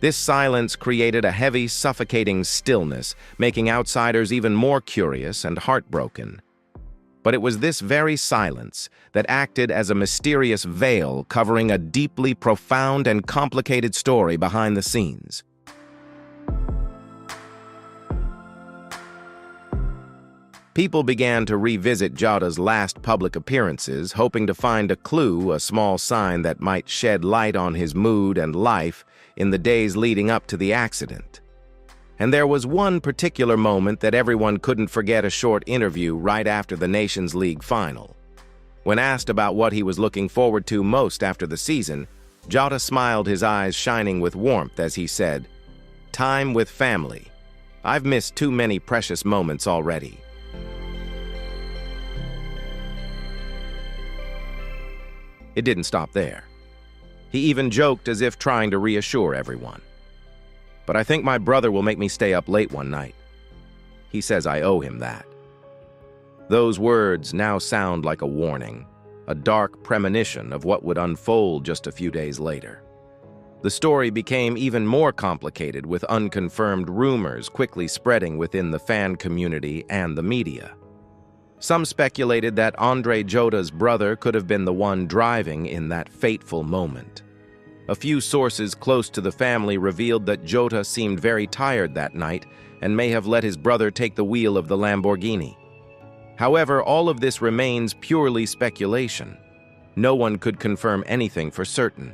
This silence created a heavy, suffocating stillness, making outsiders even more curious and heartbroken. But it was this very silence that acted as a mysterious veil covering a deeply profound and complicated story behind the scenes. People began to revisit Jota's last public appearances, hoping to find a clue, a small sign that might shed light on his mood and life in the days leading up to the accident. And there was one particular moment that everyone couldn't forget: a short interview right after the Nations League final. When asked about what he was looking forward to most after the season, Jota smiled, his eyes shining with warmth as he said, time with family. I've missed too many precious moments already. It didn't stop there. He even joked as if trying to reassure everyone. But I think my brother will make me stay up late one night. He says I owe him that. Those words now sound like a warning, a dark premonition of what would unfold just a few days later. The story became even more complicated, with unconfirmed rumors quickly spreading within the fan community and the media. Some speculated that Andre Jota's brother could have been the one driving in that fateful moment. A few sources close to the family revealed that Jota seemed very tired that night and may have let his brother take the wheel of the Lamborghini. However, all of this remains purely speculation. No one could confirm anything for certain.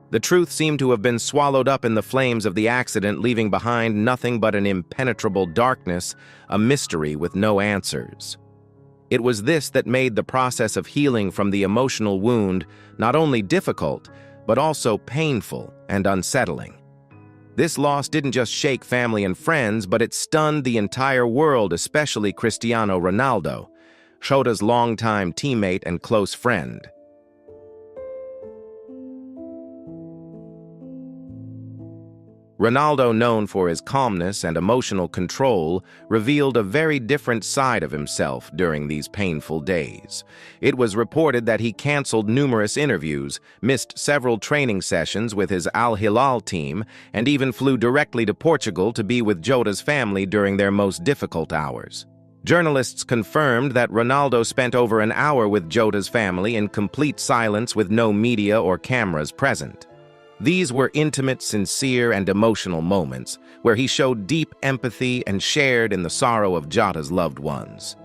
The truth seemed to have been swallowed up in the flames of the accident, leaving behind nothing but an impenetrable darkness, a mystery with no answers. It was this that made the process of healing from the emotional wound not only difficult, but also painful and unsettling. This loss didn't just shake family and friends, but it stunned the entire world, especially Cristiano Ronaldo, Jota's longtime teammate and close friend. Ronaldo, known for his calmness and emotional control, revealed a very different side of himself during these painful days. It was reported that he canceled numerous interviews, missed several training sessions with his Al Hilal team, and even flew directly to Portugal to be with Jota's family during their most difficult hours. Journalists confirmed that Ronaldo spent over an hour with Jota's family in complete silence, with no media or cameras present. These were intimate, sincere, and emotional moments where he showed deep empathy and shared in the sorrow of Jota's loved ones.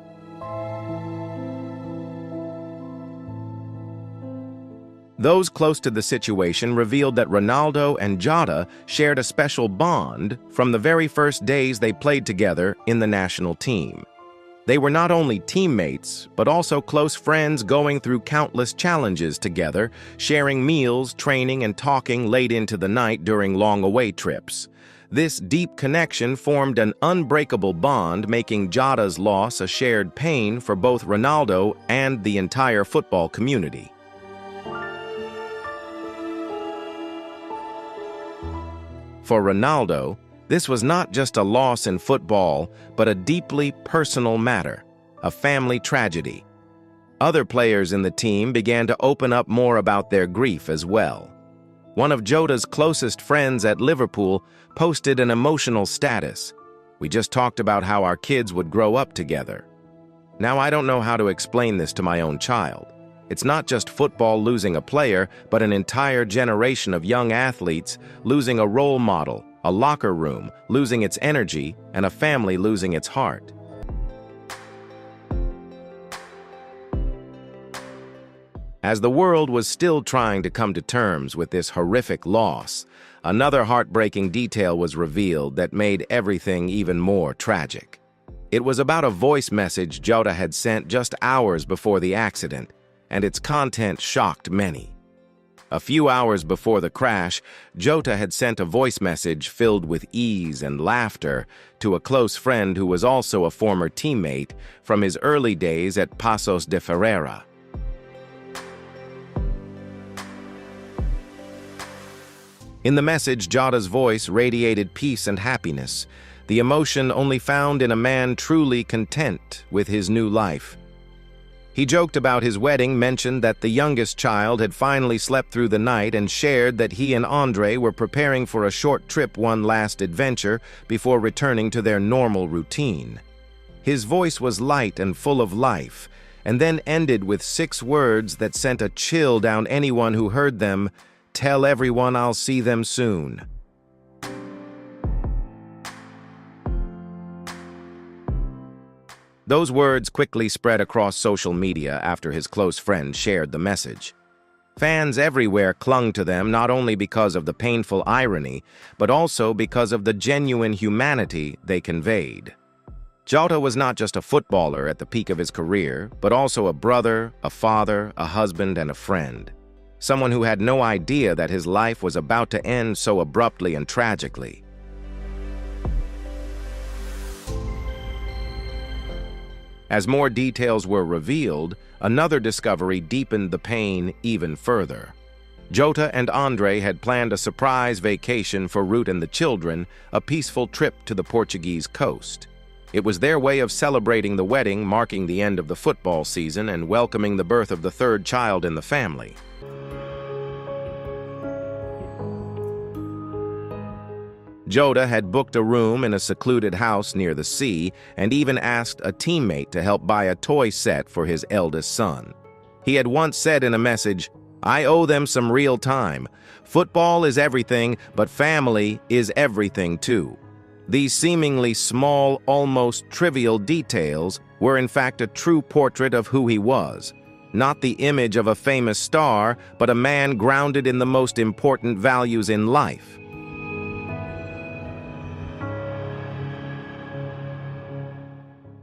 Those close to the situation revealed that Ronaldo and Jota shared a special bond from the very first days they played together in the national team. They were not only teammates, but also close friends, going through countless challenges together, sharing meals, training, and talking late into the night during long away trips. This deep connection formed an unbreakable bond, making Jota's loss a shared pain for both Ronaldo and the entire football community. For Ronaldo, this was not just a loss in football, but a deeply personal matter, a family tragedy. Other players in the team began to open up more about their grief as well. One of Jota's closest friends at Liverpool posted an emotional status. "We just talked about how our kids would grow up together. Now I don't know how to explain this to my own child. It's not just football losing a player, but an entire generation of young athletes losing a role model, a locker room losing its energy, and a family losing its heart." As the world was still trying to come to terms with this horrific loss, another heartbreaking detail was revealed that made everything even more tragic. It was about a voice message Jota had sent just hours before the accident, and its content shocked many. A few hours before the crash, Jota had sent a voice message filled with ease and laughter to a close friend who was also a former teammate from his early days at Paços de Ferreira. In the message, Jota's voice radiated peace and happiness, the emotion only found in a man truly content with his new life. He joked about his wedding, mentioned that the youngest child had finally slept through the night, and shared that he and Andre were preparing for a short trip, one last adventure, before returning to their normal routine. His voice was light and full of life, and then ended with 6 words that sent a chill down anyone who heard them: "Tell everyone I'll see them soon." Those words quickly spread across social media after his close friend shared the message. Fans everywhere clung to them, not only because of the painful irony, but also because of the genuine humanity they conveyed. Jota was not just a footballer at the peak of his career, but also a brother, a father, a husband, and a friend. someone who had no idea that his life was about to end so abruptly and tragically. As more details were revealed, another discovery deepened the pain even further. Jota and Andre had planned a surprise vacation for Ruth and the children, a peaceful trip to the Portuguese coast. It was their way of celebrating the wedding, marking the end of the football season and welcoming the birth of the third child in the family. Jota had booked a room in a secluded house near the sea and even asked a teammate to help buy a toy set for his eldest son. He had once said in a message, "I owe them some real time. Football is everything, but family is everything too." These seemingly small, almost trivial details were in fact a true portrait of who he was. Not the image of a famous star, but a man grounded in the most important values in life.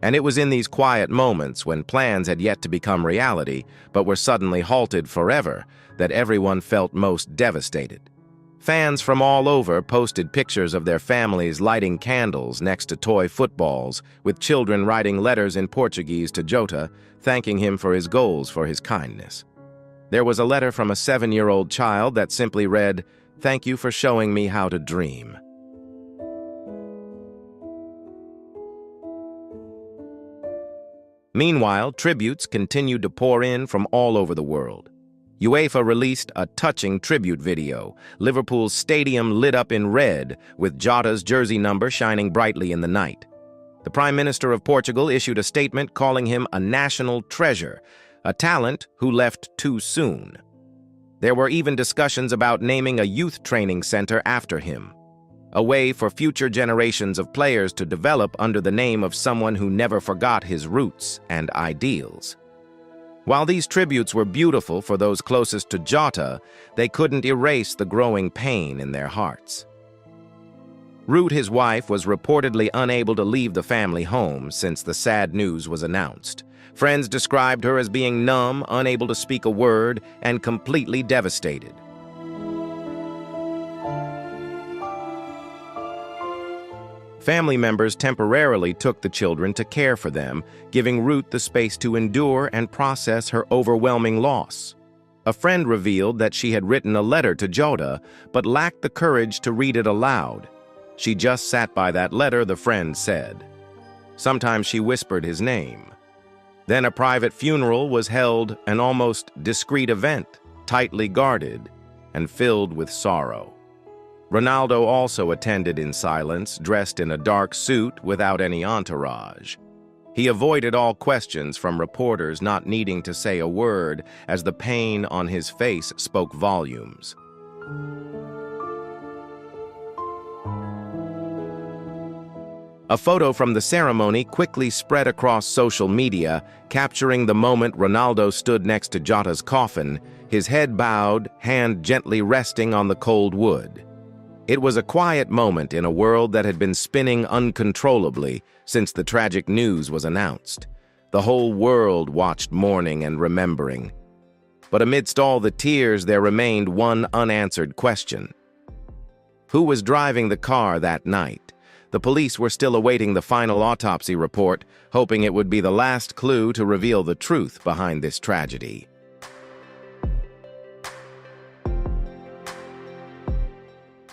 And it was in these quiet moments, when plans had yet to become reality, but were suddenly halted forever, that everyone felt most devastated. Fans from all over posted pictures of their families lighting candles next to toy footballs, with children writing letters in Portuguese to Jota, thanking him for his goals, for his kindness. There was a letter from a 7-year-old child that simply read, "Thank you for showing me how to dream." Meanwhile, tributes continued to pour in from all over the world. UEFA released a touching tribute video, Liverpool's stadium lit up in red, with Jota's jersey number shining brightly in the night. The Prime Minister of Portugal issued a statement calling him a national treasure, a talent who left too soon. There were even discussions about naming a youth training center after him, a way for future generations of players to develop under the name of someone who never forgot his roots and ideals. While these tributes were beautiful for those closest to Jota, they couldn't erase the growing pain in their hearts. Ruth, his wife, was reportedly unable to leave the family home since the sad news was announced. Friends described her as being numb, unable to speak a word, and completely devastated. Family members temporarily took the children to care for them, giving Ruth the space to endure and process her overwhelming loss. A friend revealed that she had written a letter to Jota, but lacked the courage to read it aloud. She just sat by that letter, the friend said. Sometimes she whispered his name. Then a private funeral was held, an almost discreet event, tightly guarded and filled with sorrow. Ronaldo also attended in silence, dressed in a dark suit without any entourage. He avoided all questions from reporters, not needing to say a word, as the pain on his face spoke volumes. A photo from the ceremony quickly spread across social media, capturing the moment Ronaldo stood next to Jota's coffin, his head bowed, hand gently resting on the cold wood. It was a quiet moment in a world that had been spinning uncontrollably since the tragic news was announced. The whole world watched, mourning and remembering. But amidst all the tears, there remained one unanswered question. Who was driving the car that night? The police were still awaiting the final autopsy report, hoping it would be the last clue to reveal the truth behind this tragedy.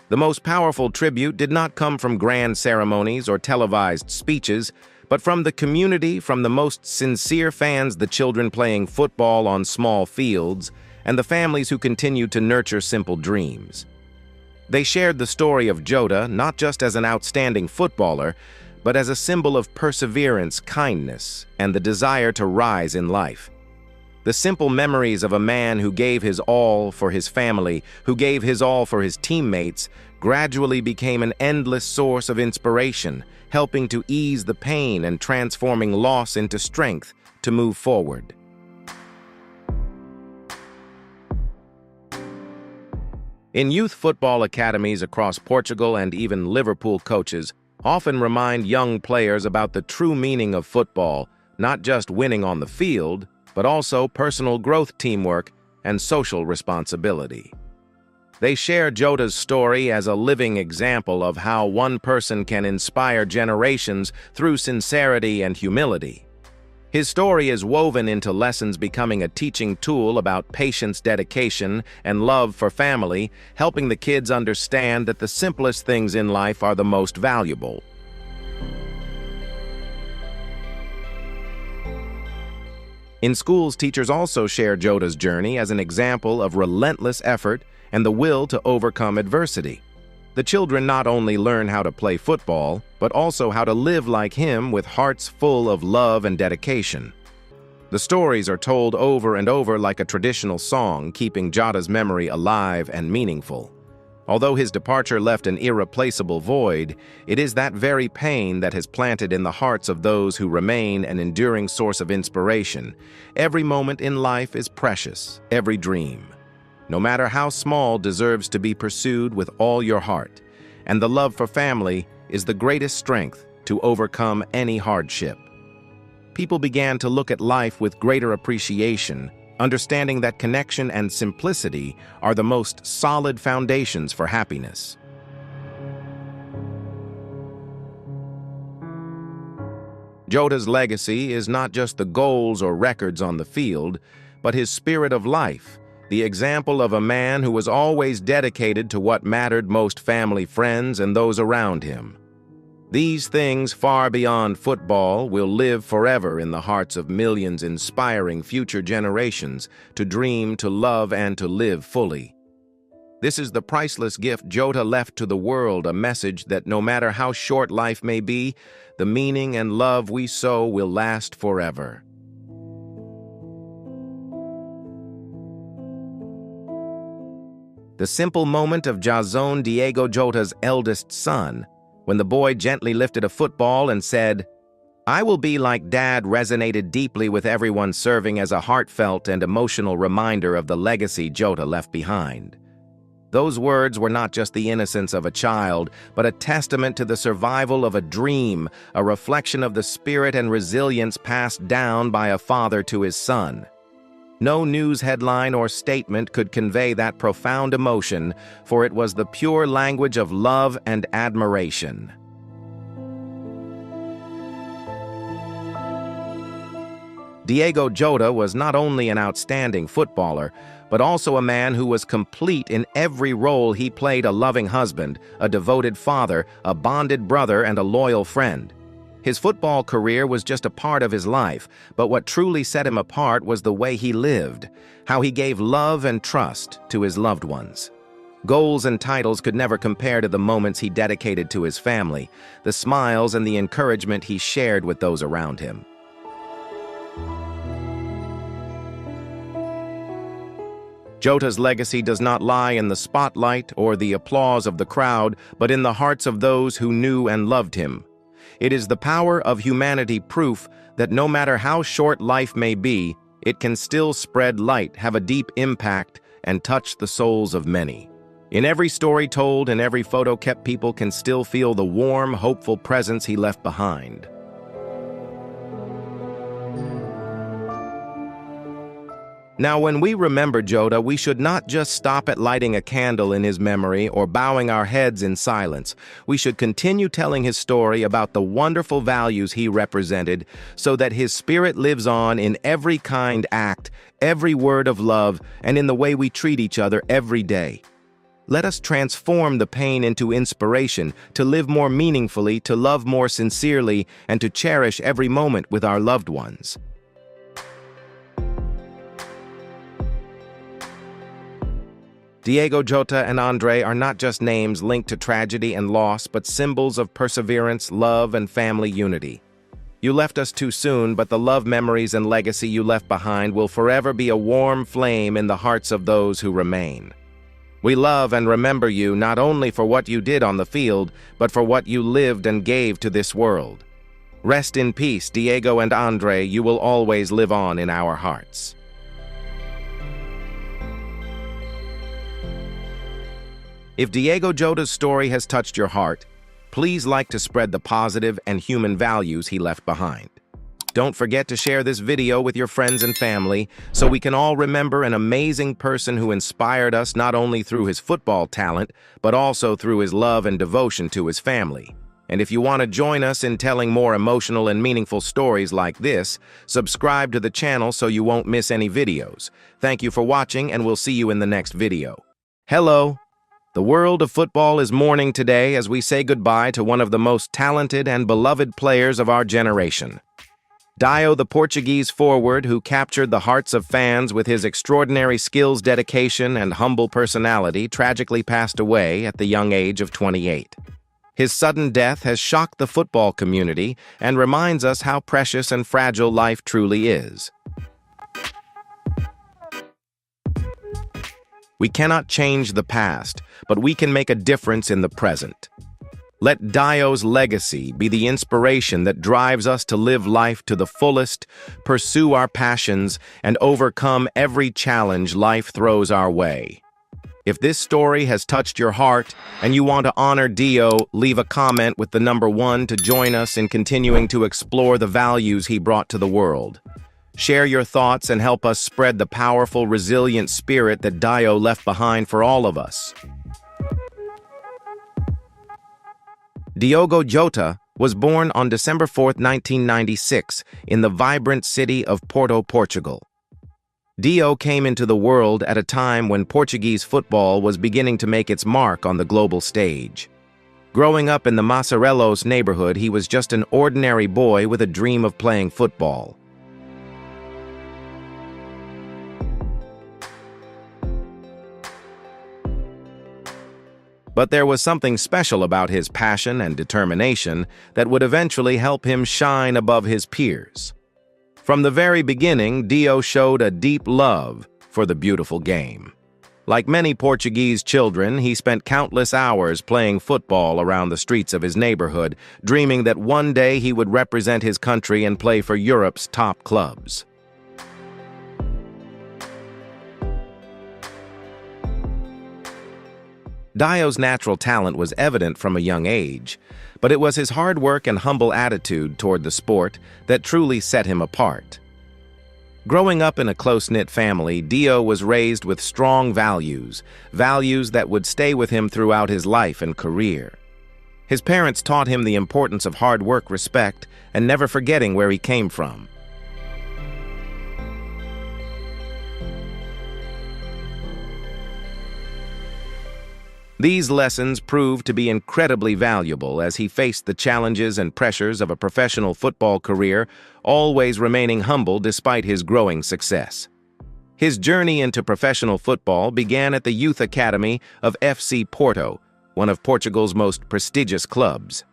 The most powerful tribute did not come from grand ceremonies or televised speeches, but from the community, from the most sincere fans, the children playing football on small fields, and the families who continued to nurture simple dreams. They shared the story of Jota not just as an outstanding footballer, but as a symbol of perseverance, kindness, and the desire to rise in life. The simple memories of a man who gave his all for his family, who gave his all for his teammates, gradually became an endless source of inspiration, helping to ease the pain and transforming loss into strength to move forward. In youth football academies across Portugal, and even Liverpool coaches often remind young players about the true meaning of football, not just winning on the field, but also personal growth, teamwork, and social responsibility. They share Jota's story as a living example of how one person can inspire generations through sincerity and humility. His story is woven into lessons, becoming a teaching tool about patience, dedication, and love for family, helping the kids understand that the simplest things in life are the most valuable. In schools, teachers also share Jota's journey as an example of relentless effort and the will to overcome adversity. The children not only learn how to play football, but also how to live like him with hearts full of love and dedication. The stories are told over and over like a traditional song, keeping Jota's memory alive and meaningful. Although his departure left an irreplaceable void, it is that very pain that has planted in the hearts of those who remain an enduring source of inspiration. Every moment in life is precious, every dream, no matter how small, deserves to be pursued with all your heart, and the love for family is the greatest strength to overcome any hardship. People began to look at life with greater appreciation, understanding that connection and simplicity are the most solid foundations for happiness. Jota's legacy is not just the goals or records on the field, but his spirit of life, the example of a man who was always dedicated to what mattered most: family, friends, and those around him. These things, far beyond football, will live forever in the hearts of millions, inspiring future generations to dream, to love, and to live fully. This is the priceless gift Jota left to the world, a message that no matter how short life may be, the meaning and love we sow will last forever. The simple moment of Jason Diogo Jota's eldest son, when the boy gently lifted a football and said, "I will be like Dad," resonated deeply with everyone, serving as a heartfelt and emotional reminder of the legacy Jota left behind. Those words were not just the innocence of a child, but a testament to the survival of a dream, a reflection of the spirit and resilience passed down by a father to his son. No news headline or statement could convey that profound emotion, for it was the pure language of love and admiration. Diogo Jota was not only an outstanding footballer, but also a man who was complete in every role he played: a loving husband, a devoted father, a bonded brother, and a loyal friend. His football career was just a part of his life, but what truly set him apart was the way he lived, how he gave love and trust to his loved ones. Goals and titles could never compare to the moments he dedicated to his family, the smiles and the encouragement he shared with those around him. Jota's legacy does not lie in the spotlight or the applause of the crowd, but in the hearts of those who knew and loved him. It is the power of humanity, proof that no matter how short life may be, it can still spread light, have a deep impact, and touch the souls of many. In every story told and every photo kept, people can still feel the warm, hopeful presence he left behind. Now, when we remember Jota, we should not just stop at lighting a candle in his memory or bowing our heads in silence. We should continue telling his story about the wonderful values he represented, so that his spirit lives on in every kind act, every word of love, and in the way we treat each other every day. Let us transform the pain into inspiration, to live more meaningfully, to love more sincerely, and to cherish every moment with our loved ones. Diogo Jota and Andre are not just names linked to tragedy and loss, but symbols of perseverance, love, and family unity. You left us too soon, but the love, memories, and legacy you left behind will forever be a warm flame in the hearts of those who remain. We love and remember you not only for what you did on the field, but for what you lived and gave to this world. Rest in peace, Diogo and Andre. You will always live on in our hearts. If Diogo Jota's story has touched your heart, please like to spread the positive and human values he left behind. don't forget to share this video with your friends and family so we can all remember an amazing person who inspired us not only through his football talent, but also through his love and devotion to his family. And if you want to join us in telling more emotional and meaningful stories like this, subscribe to the channel so you won't miss any videos. Thank you for watching, and we'll see you in the next video. Hello! The world of football is mourning today as we say goodbye to one of the most talented and beloved players of our generation. Dio, the Portuguese forward who captured the hearts of fans with his extraordinary skills, dedication, and humble personality, tragically passed away at the young age of 28. His sudden death has shocked the football community and reminds us how precious and fragile life truly is. We cannot change the past, but we can make a difference in the present. Let Dio's legacy be the inspiration that drives us to live life to the fullest, pursue our passions, and overcome every challenge life throws our way. If this story has touched your heart and you want to honor Dio, leave a comment with the number 1 to join us in continuing to explore the values he brought to the world. Share your thoughts and help us spread the powerful, resilient spirit that Dio left behind for all of us. Diogo Jota was born on December 4, 1996, in the vibrant city of Porto, Portugal. Dio came into the world at a time when Portuguese football was beginning to make its mark on the global stage. Growing up in the Massarelos neighborhood, he was just an ordinary boy with a dream of playing football. But there was something special about his passion and determination that would eventually help him shine above his peers. From the very beginning, Dio showed a deep love for the beautiful game. Like many Portuguese children, he spent countless hours playing football around the streets of his neighborhood, dreaming that one day he would represent his country and play for Europe's top clubs. Dio's natural talent was evident from a young age, but it was his hard work and humble attitude toward the sport that truly set him apart. Growing up in a close-knit family, Dio was raised with strong values that would stay with him throughout his life and career. His parents taught him the importance of hard work, respect, and never forgetting where he came from. These lessons proved to be incredibly valuable as he faced the challenges and pressures of a professional football career, always remaining humble despite his growing success. His journey into professional football began at the youth academy of FC Porto, one of Portugal's most prestigious clubs.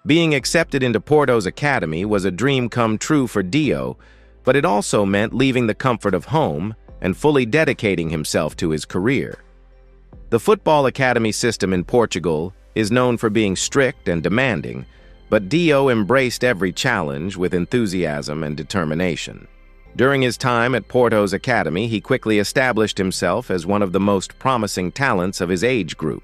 Being accepted into Porto's academy was a dream come true for Dio, but it also meant leaving the comfort of home and fully dedicating himself to his career. The football academy system in Portugal is known for being strict and demanding, but Dio embraced every challenge with enthusiasm and determination. During his time at Porto's academy, he quickly established himself as one of the most promising talents of his age group.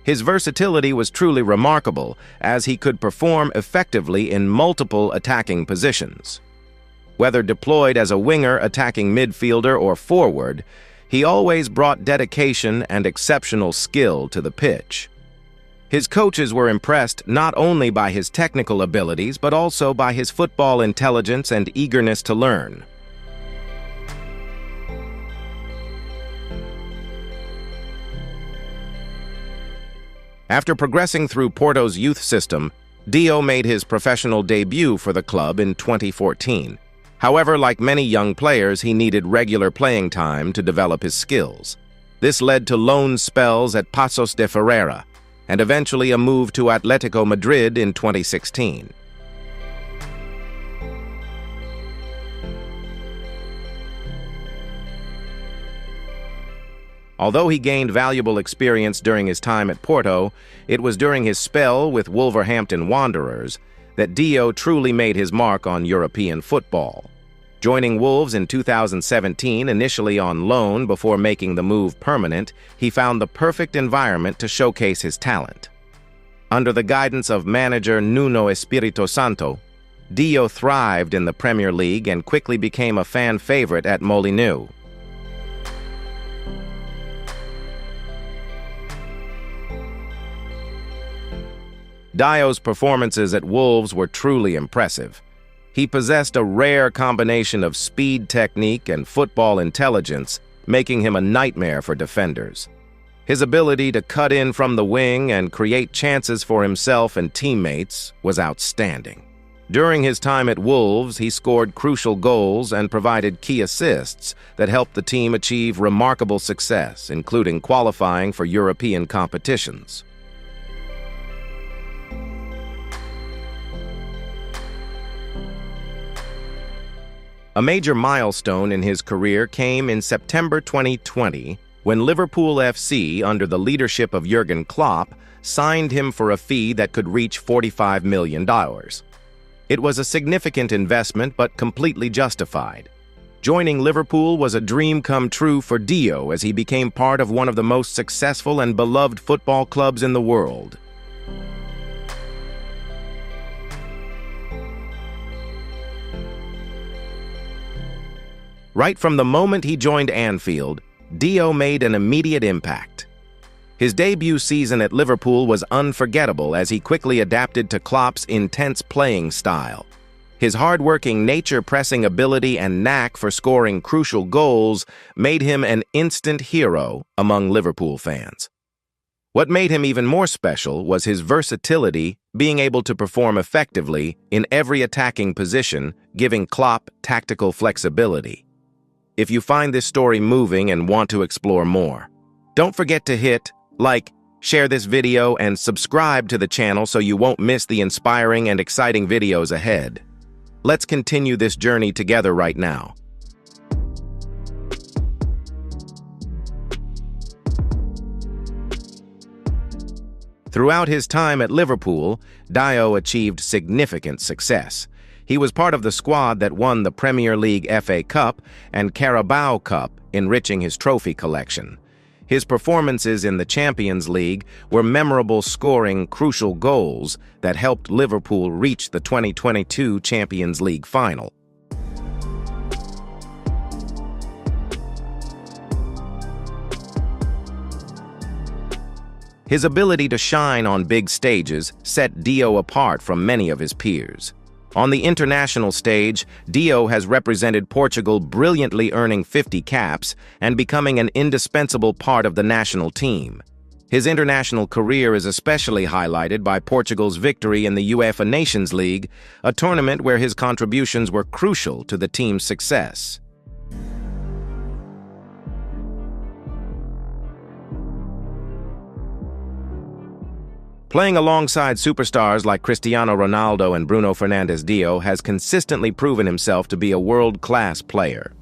His versatility was truly remarkable, as he could perform effectively in multiple attacking positions. Whether deployed as a winger, attacking midfielder, or forward, he always brought dedication and exceptional skill to the pitch. His coaches were impressed not only by his technical abilities, but also by his football intelligence and eagerness to learn. After progressing through Porto's youth system, Dio made his professional debut for the club in 2014. However, like many young players, he needed regular playing time to develop his skills. This led to loan spells at Paços de Ferreira, and eventually a move to Atletico Madrid in 2016. Although he gained valuable experience during his time at Porto, it was during his spell with Wolverhampton Wanderers that Dio truly made his mark on European football. Joining Wolves in 2017, initially on loan before making the move permanent, he found the perfect environment to showcase his talent. Under the guidance of manager Nuno Espirito Santo, Dio thrived in the Premier League and quickly became a fan favorite at Molineux. Dio's performances at Wolves were truly impressive. He possessed a rare combination of speed technique and football intelligence, making him a nightmare for defenders. His ability to cut in from the wing and create chances for himself and teammates was outstanding. During his time at Wolves, he scored crucial goals and provided key assists that helped the team achieve remarkable success, including qualifying for European competitions. A major milestone in his career came in September 2020 when Liverpool FC, under the leadership of Jurgen Klopp, signed him for a fee that could reach $45 million. It was a significant investment but completely justified. Joining Liverpool was a dream come true for Dio as he became part of one of the most successful and beloved football clubs in the world. Right from the moment he joined Anfield, Dio made an immediate impact. His debut season at Liverpool was unforgettable as he quickly adapted to Klopp's intense playing style. His hard-working nature, pressing ability, and knack for scoring crucial goals made him an instant hero among Liverpool fans. What made him even more special was his versatility, being able to perform effectively in every attacking position, giving Klopp tactical flexibility. If you find this story moving and want to explore more, don't forget to hit like, share this video, and subscribe to the channel so you won't miss the inspiring and exciting videos ahead. Let's continue this journey together right now. Throughout his time at Liverpool, Dio achieved significant success. He was part of the squad that won the Premier League FA Cup and Carabao Cup, enriching his trophy collection. His performances in the Champions League were memorable, scoring crucial goals that helped Liverpool reach the 2022 Champions League final. His ability to shine on big stages set Dio apart from many of his peers. On the international stage, Dio has represented Portugal brilliantly, earning 50 caps and becoming an indispensable part of the national team. His international career is especially highlighted by Portugal's victory in the UEFA Nations League, a tournament where his contributions were crucial to the team's success. Playing alongside superstars like Cristiano Ronaldo and Bruno Fernandes, Dio has consistently proven himself to be a world-class player.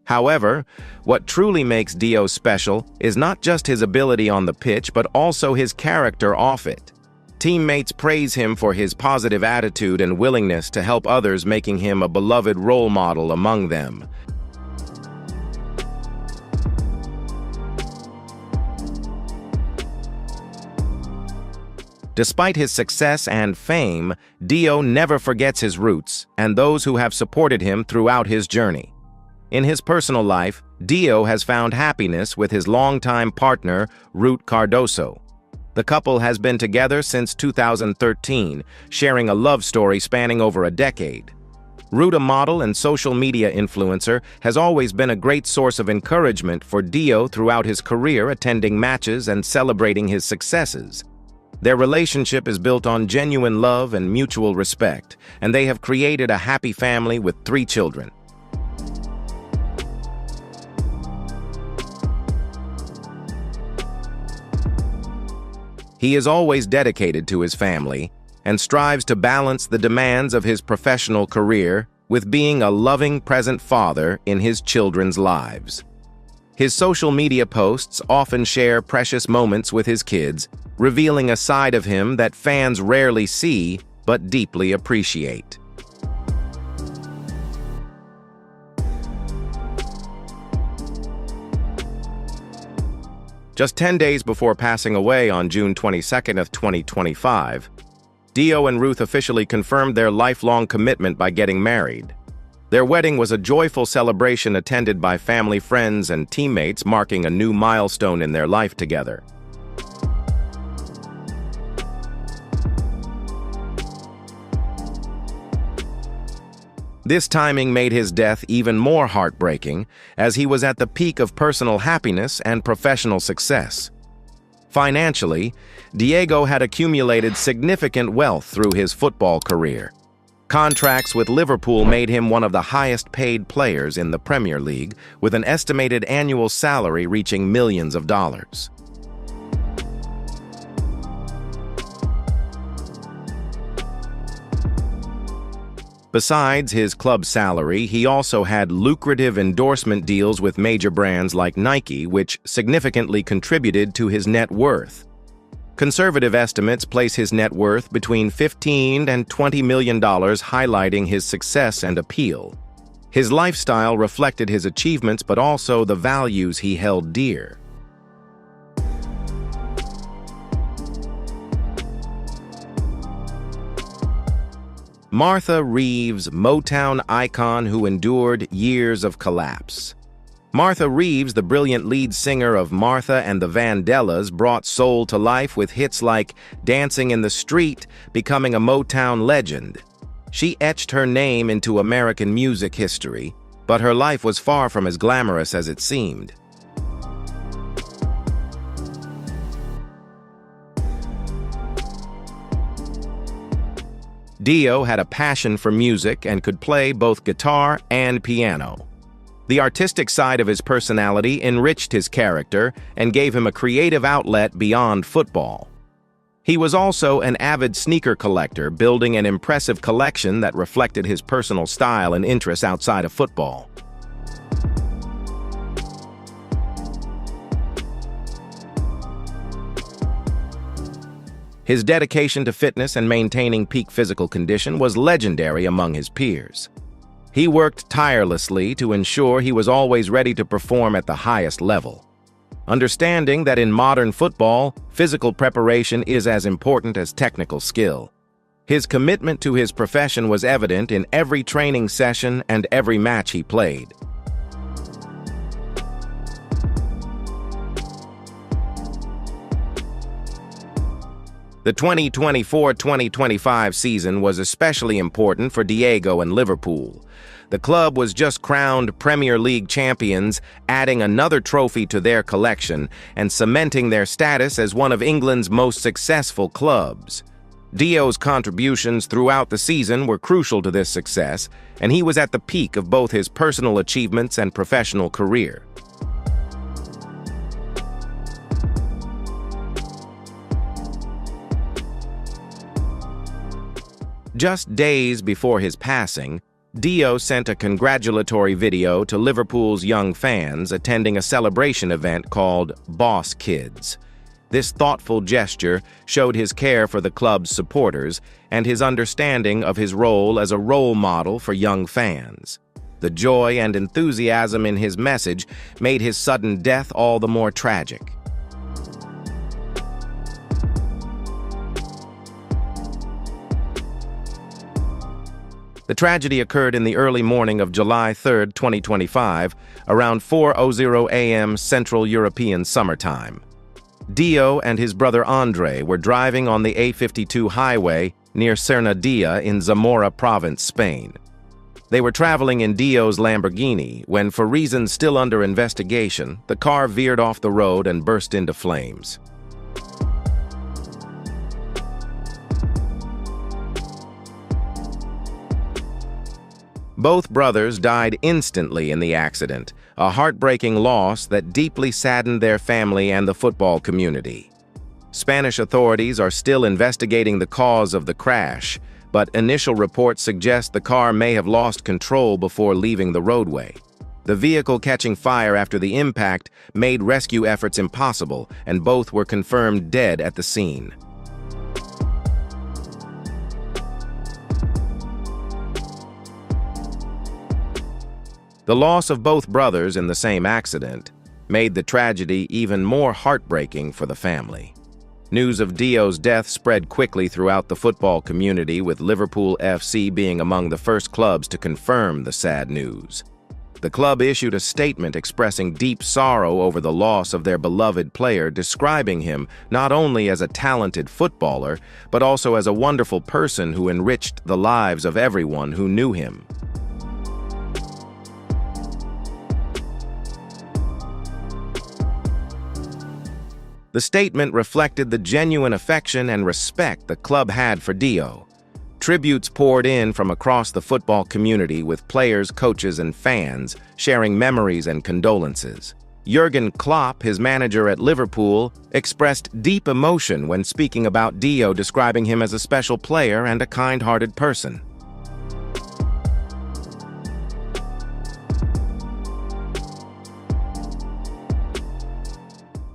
However, what truly makes Dio special is not just his ability on the pitch, but also his character off it. Teammates praise him for his positive attitude and willingness to help others, making him a beloved role model among them. Despite his success and fame, Dio never forgets his roots and those who have supported him throughout his journey. In his personal life, Dio has found happiness with his longtime partner, Ruth Cardoso. The couple has been together since 2013, sharing a love story spanning over a decade. Ruth, a model and social media influencer, has always been a great source of encouragement for Dio throughout his career, attending matches and celebrating his successes. Their relationship is built on genuine love and mutual respect, and they have created a happy family with 3 children. He is always dedicated to his family and strives to balance the demands of his professional career with being a loving, present father in his children's lives. His social media posts often share precious moments with his kids, revealing a side of him that fans rarely see but deeply appreciate. Just 10 days before passing away on June 22nd of 2025, Dio and Ruth officially confirmed their lifelong commitment by getting married. Their wedding was a joyful celebration attended by family, friends, and teammates, marking a new milestone in their life together. This timing made his death even more heartbreaking, as he was at the peak of personal happiness and professional success. Financially, Diego had accumulated significant wealth through his football career. Contracts with Liverpool made him one of the highest-paid players in the Premier League, with an estimated annual salary reaching millions of dollars. Besides his club salary, he also had lucrative endorsement deals with major brands like Nike, which significantly contributed to his net worth. Conservative estimates place his net worth between $15 and $20 million, highlighting his success and appeal. His lifestyle reflected his achievements, but also the values he held dear. Martha Reeves, Motown icon who endured years of collapse. Martha Reeves, the brilliant lead singer of Martha and the Vandellas, brought soul to life with hits like Dancing in the Street, becoming a Motown legend. She etched her name into American music history, but her life was far from as glamorous as it seemed. Dio had a passion for music and could play both guitar and piano. The artistic side of his personality enriched his character and gave him a creative outlet beyond football. He was also an avid sneaker collector, building an impressive collection that reflected his personal style and interests outside of football. His dedication to fitness and maintaining peak physical condition was legendary among his peers. He worked tirelessly to ensure he was always ready to perform at the highest level. Understanding that in modern football, physical preparation is as important as technical skill. His commitment to his profession was evident in every training session and every match he played. The 2024-2025 season was especially important for Diego and Liverpool. The club was just crowned Premier League champions, adding another trophy to their collection and cementing their status as one of England's most successful clubs. Dio's contributions throughout the season were crucial to this success, and he was at the peak of both his personal achievements and professional career. Just days before his passing, Dio sent a congratulatory video to Liverpool's young fans attending a celebration event called Boss Kids. This thoughtful gesture showed his care for the club's supporters and his understanding of his role as a role model for young fans. The joy and enthusiasm in his message made his sudden death all the more tragic. The tragedy occurred in the early morning of July 3, 2025, around 4:00 a.m. Central European Summertime. Dio and his brother Andre were driving on the A52 highway near Cernadilla in Zamora province, Spain. They were traveling in Dio's Lamborghini when, for reasons still under investigation, the car veered off the road and burst into flames. Both brothers died instantly in the accident, a heartbreaking loss that deeply saddened their family and the football community. Spanish authorities are still investigating the cause of the crash, but initial reports suggest the car may have lost control before leaving the roadway. The vehicle catching fire after the impact made rescue efforts impossible, and both were confirmed dead at the scene. The loss of both brothers in the same accident made the tragedy even more heartbreaking for the family. News of Dio's death spread quickly throughout the football community, with Liverpool FC being among the first clubs to confirm the sad news. The club issued a statement expressing deep sorrow over the loss of their beloved player, describing him not only as a talented footballer, but also as a wonderful person who enriched the lives of everyone who knew him. The statement reflected the genuine affection and respect the club had for Dio. Tributes poured in from across the football community, with players, coaches, and fans sharing memories and condolences. Jurgen Klopp, his manager at Liverpool, expressed deep emotion when speaking about Dio, describing him as a special player and a kind-hearted person.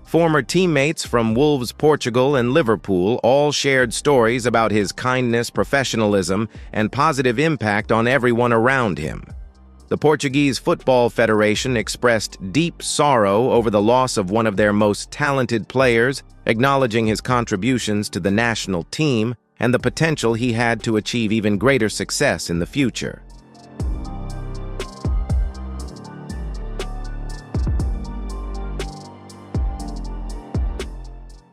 Former teammates from Wolves, Portugal, and Liverpool all shared stories about his kindness, professionalism, and positive impact on everyone around him. The Portuguese Football Federation expressed deep sorrow over the loss of one of their most talented players, acknowledging his contributions to the national team and the potential he had to achieve even greater success in the future.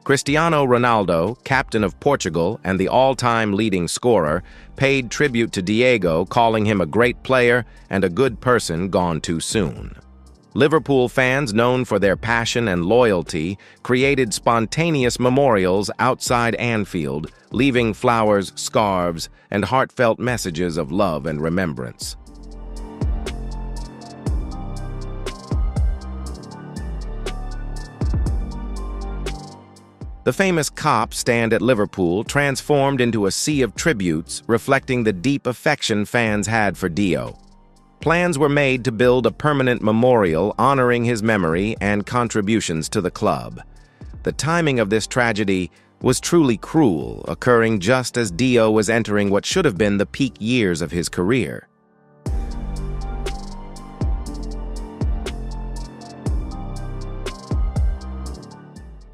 Cristiano Ronaldo, captain of Portugal and the all-time leading scorer, paid tribute to Diego, calling him a great player and a good person gone too soon. Liverpool fans, known for their passion and loyalty, created spontaneous memorials outside Anfield, leaving flowers, scarves, and heartfelt messages of love and remembrance. The famous Kop stand at Liverpool transformed into a sea of tributes, reflecting the deep affection fans had for Dio. Plans were made to build a permanent memorial honoring his memory and contributions to the club. The timing of this tragedy was truly cruel, occurring just as Dio was entering what should have been the peak years of his career.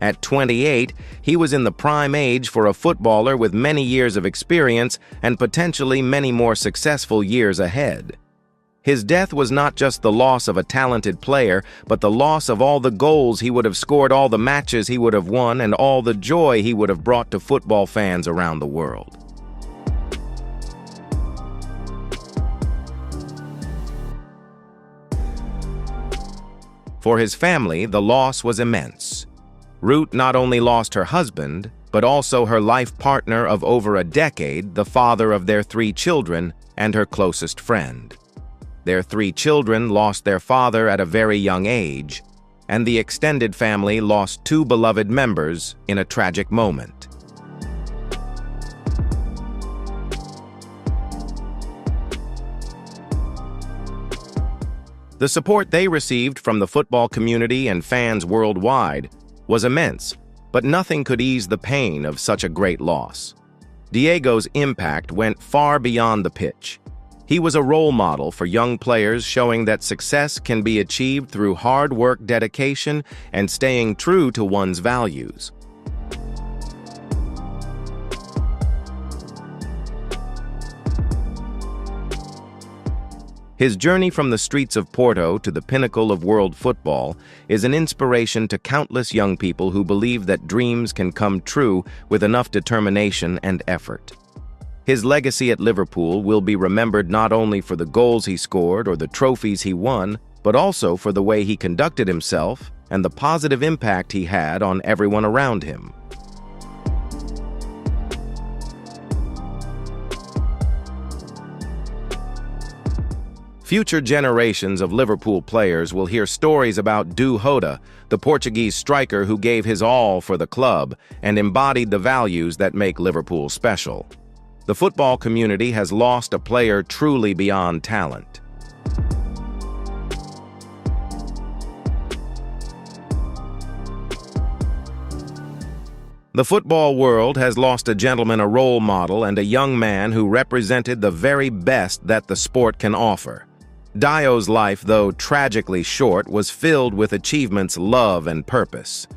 At 28, he was in the prime age for a footballer, with many years of experience and potentially many more successful years ahead. His death was not just the loss of a talented player, but the loss of all the goals he would have scored, all the matches he would have won, and all the joy he would have brought to football fans around the world. For his family, the loss was immense. Ruth not only lost her husband, but also her life partner of over a decade, the father of their 3 children, and her closest friend. Their 3 children lost their father at a very young age, and the extended family lost 2 beloved members in a tragic moment. The support they received from the football community and fans worldwide was immense, but nothing could ease the pain of such a great loss. Diego's impact went far beyond the pitch. He was a role model for young players, showing that success can be achieved through hard work, dedication, and staying true to one's values. His journey from the streets of Porto to the pinnacle of world football is an inspiration to countless young people who believe that dreams can come true with enough determination and effort. His legacy at Liverpool will be remembered not only for the goals he scored or the trophies he won, but also for the way he conducted himself and the positive impact he had on everyone around him. Future generations of Liverpool players will hear stories about Diogo Jota, the Portuguese striker who gave his all for the club and embodied the values that make Liverpool special. The football community has lost a player truly beyond talent. The football world has lost a gentleman, a role model, and a young man who represented the very best that the sport can offer. Dio's life, though tragically short, was filled with achievements, love, and purpose.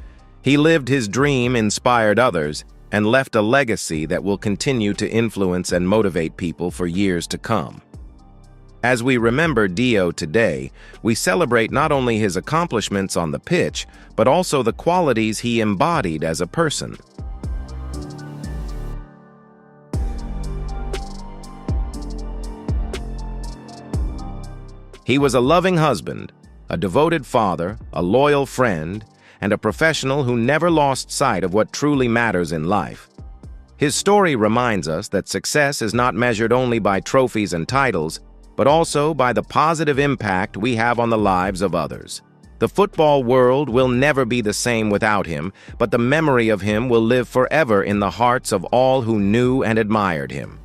He lived his dream, inspired others, and left a legacy that will continue to influence and motivate people for years to come. As we remember Dio today, we celebrate not only his accomplishments on the pitch, but also the qualities he embodied as a person. He was a loving husband, a devoted father, a loyal friend, and a professional who never lost sight of what truly matters in life. His story reminds us that success is not measured only by trophies and titles, but also by the positive impact we have on the lives of others. The football world will never be the same without him, but the memory of him will live forever in the hearts of all who knew and admired him.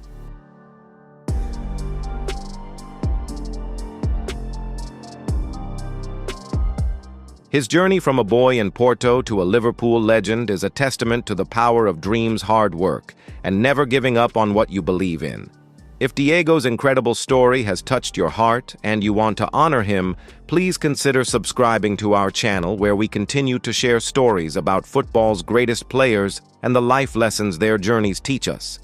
His journey from a boy in Porto to a Liverpool legend is a testament to the power of dreams, hard work, and never giving up on what you believe in. If Diego's incredible story has touched your heart and you want to honor him, please consider subscribing to our channel where we continue to share stories about football's greatest players and the life lessons their journeys teach us.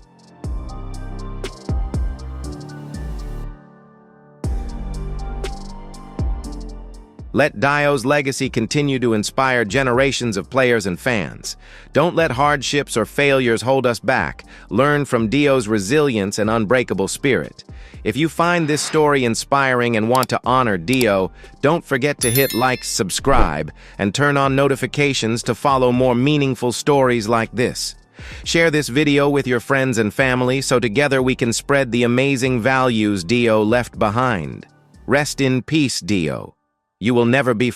Let Dio's legacy continue to inspire generations of players and fans. Don't let hardships or failures hold us back. Learn from Dio's resilience and unbreakable spirit. If you find this story inspiring and want to honor Dio, don't forget to hit like, subscribe, and turn on notifications to follow more meaningful stories like this. Share this video with your friends and family so together we can spread the amazing values Dio left behind. Rest in peace, Dio. You will never be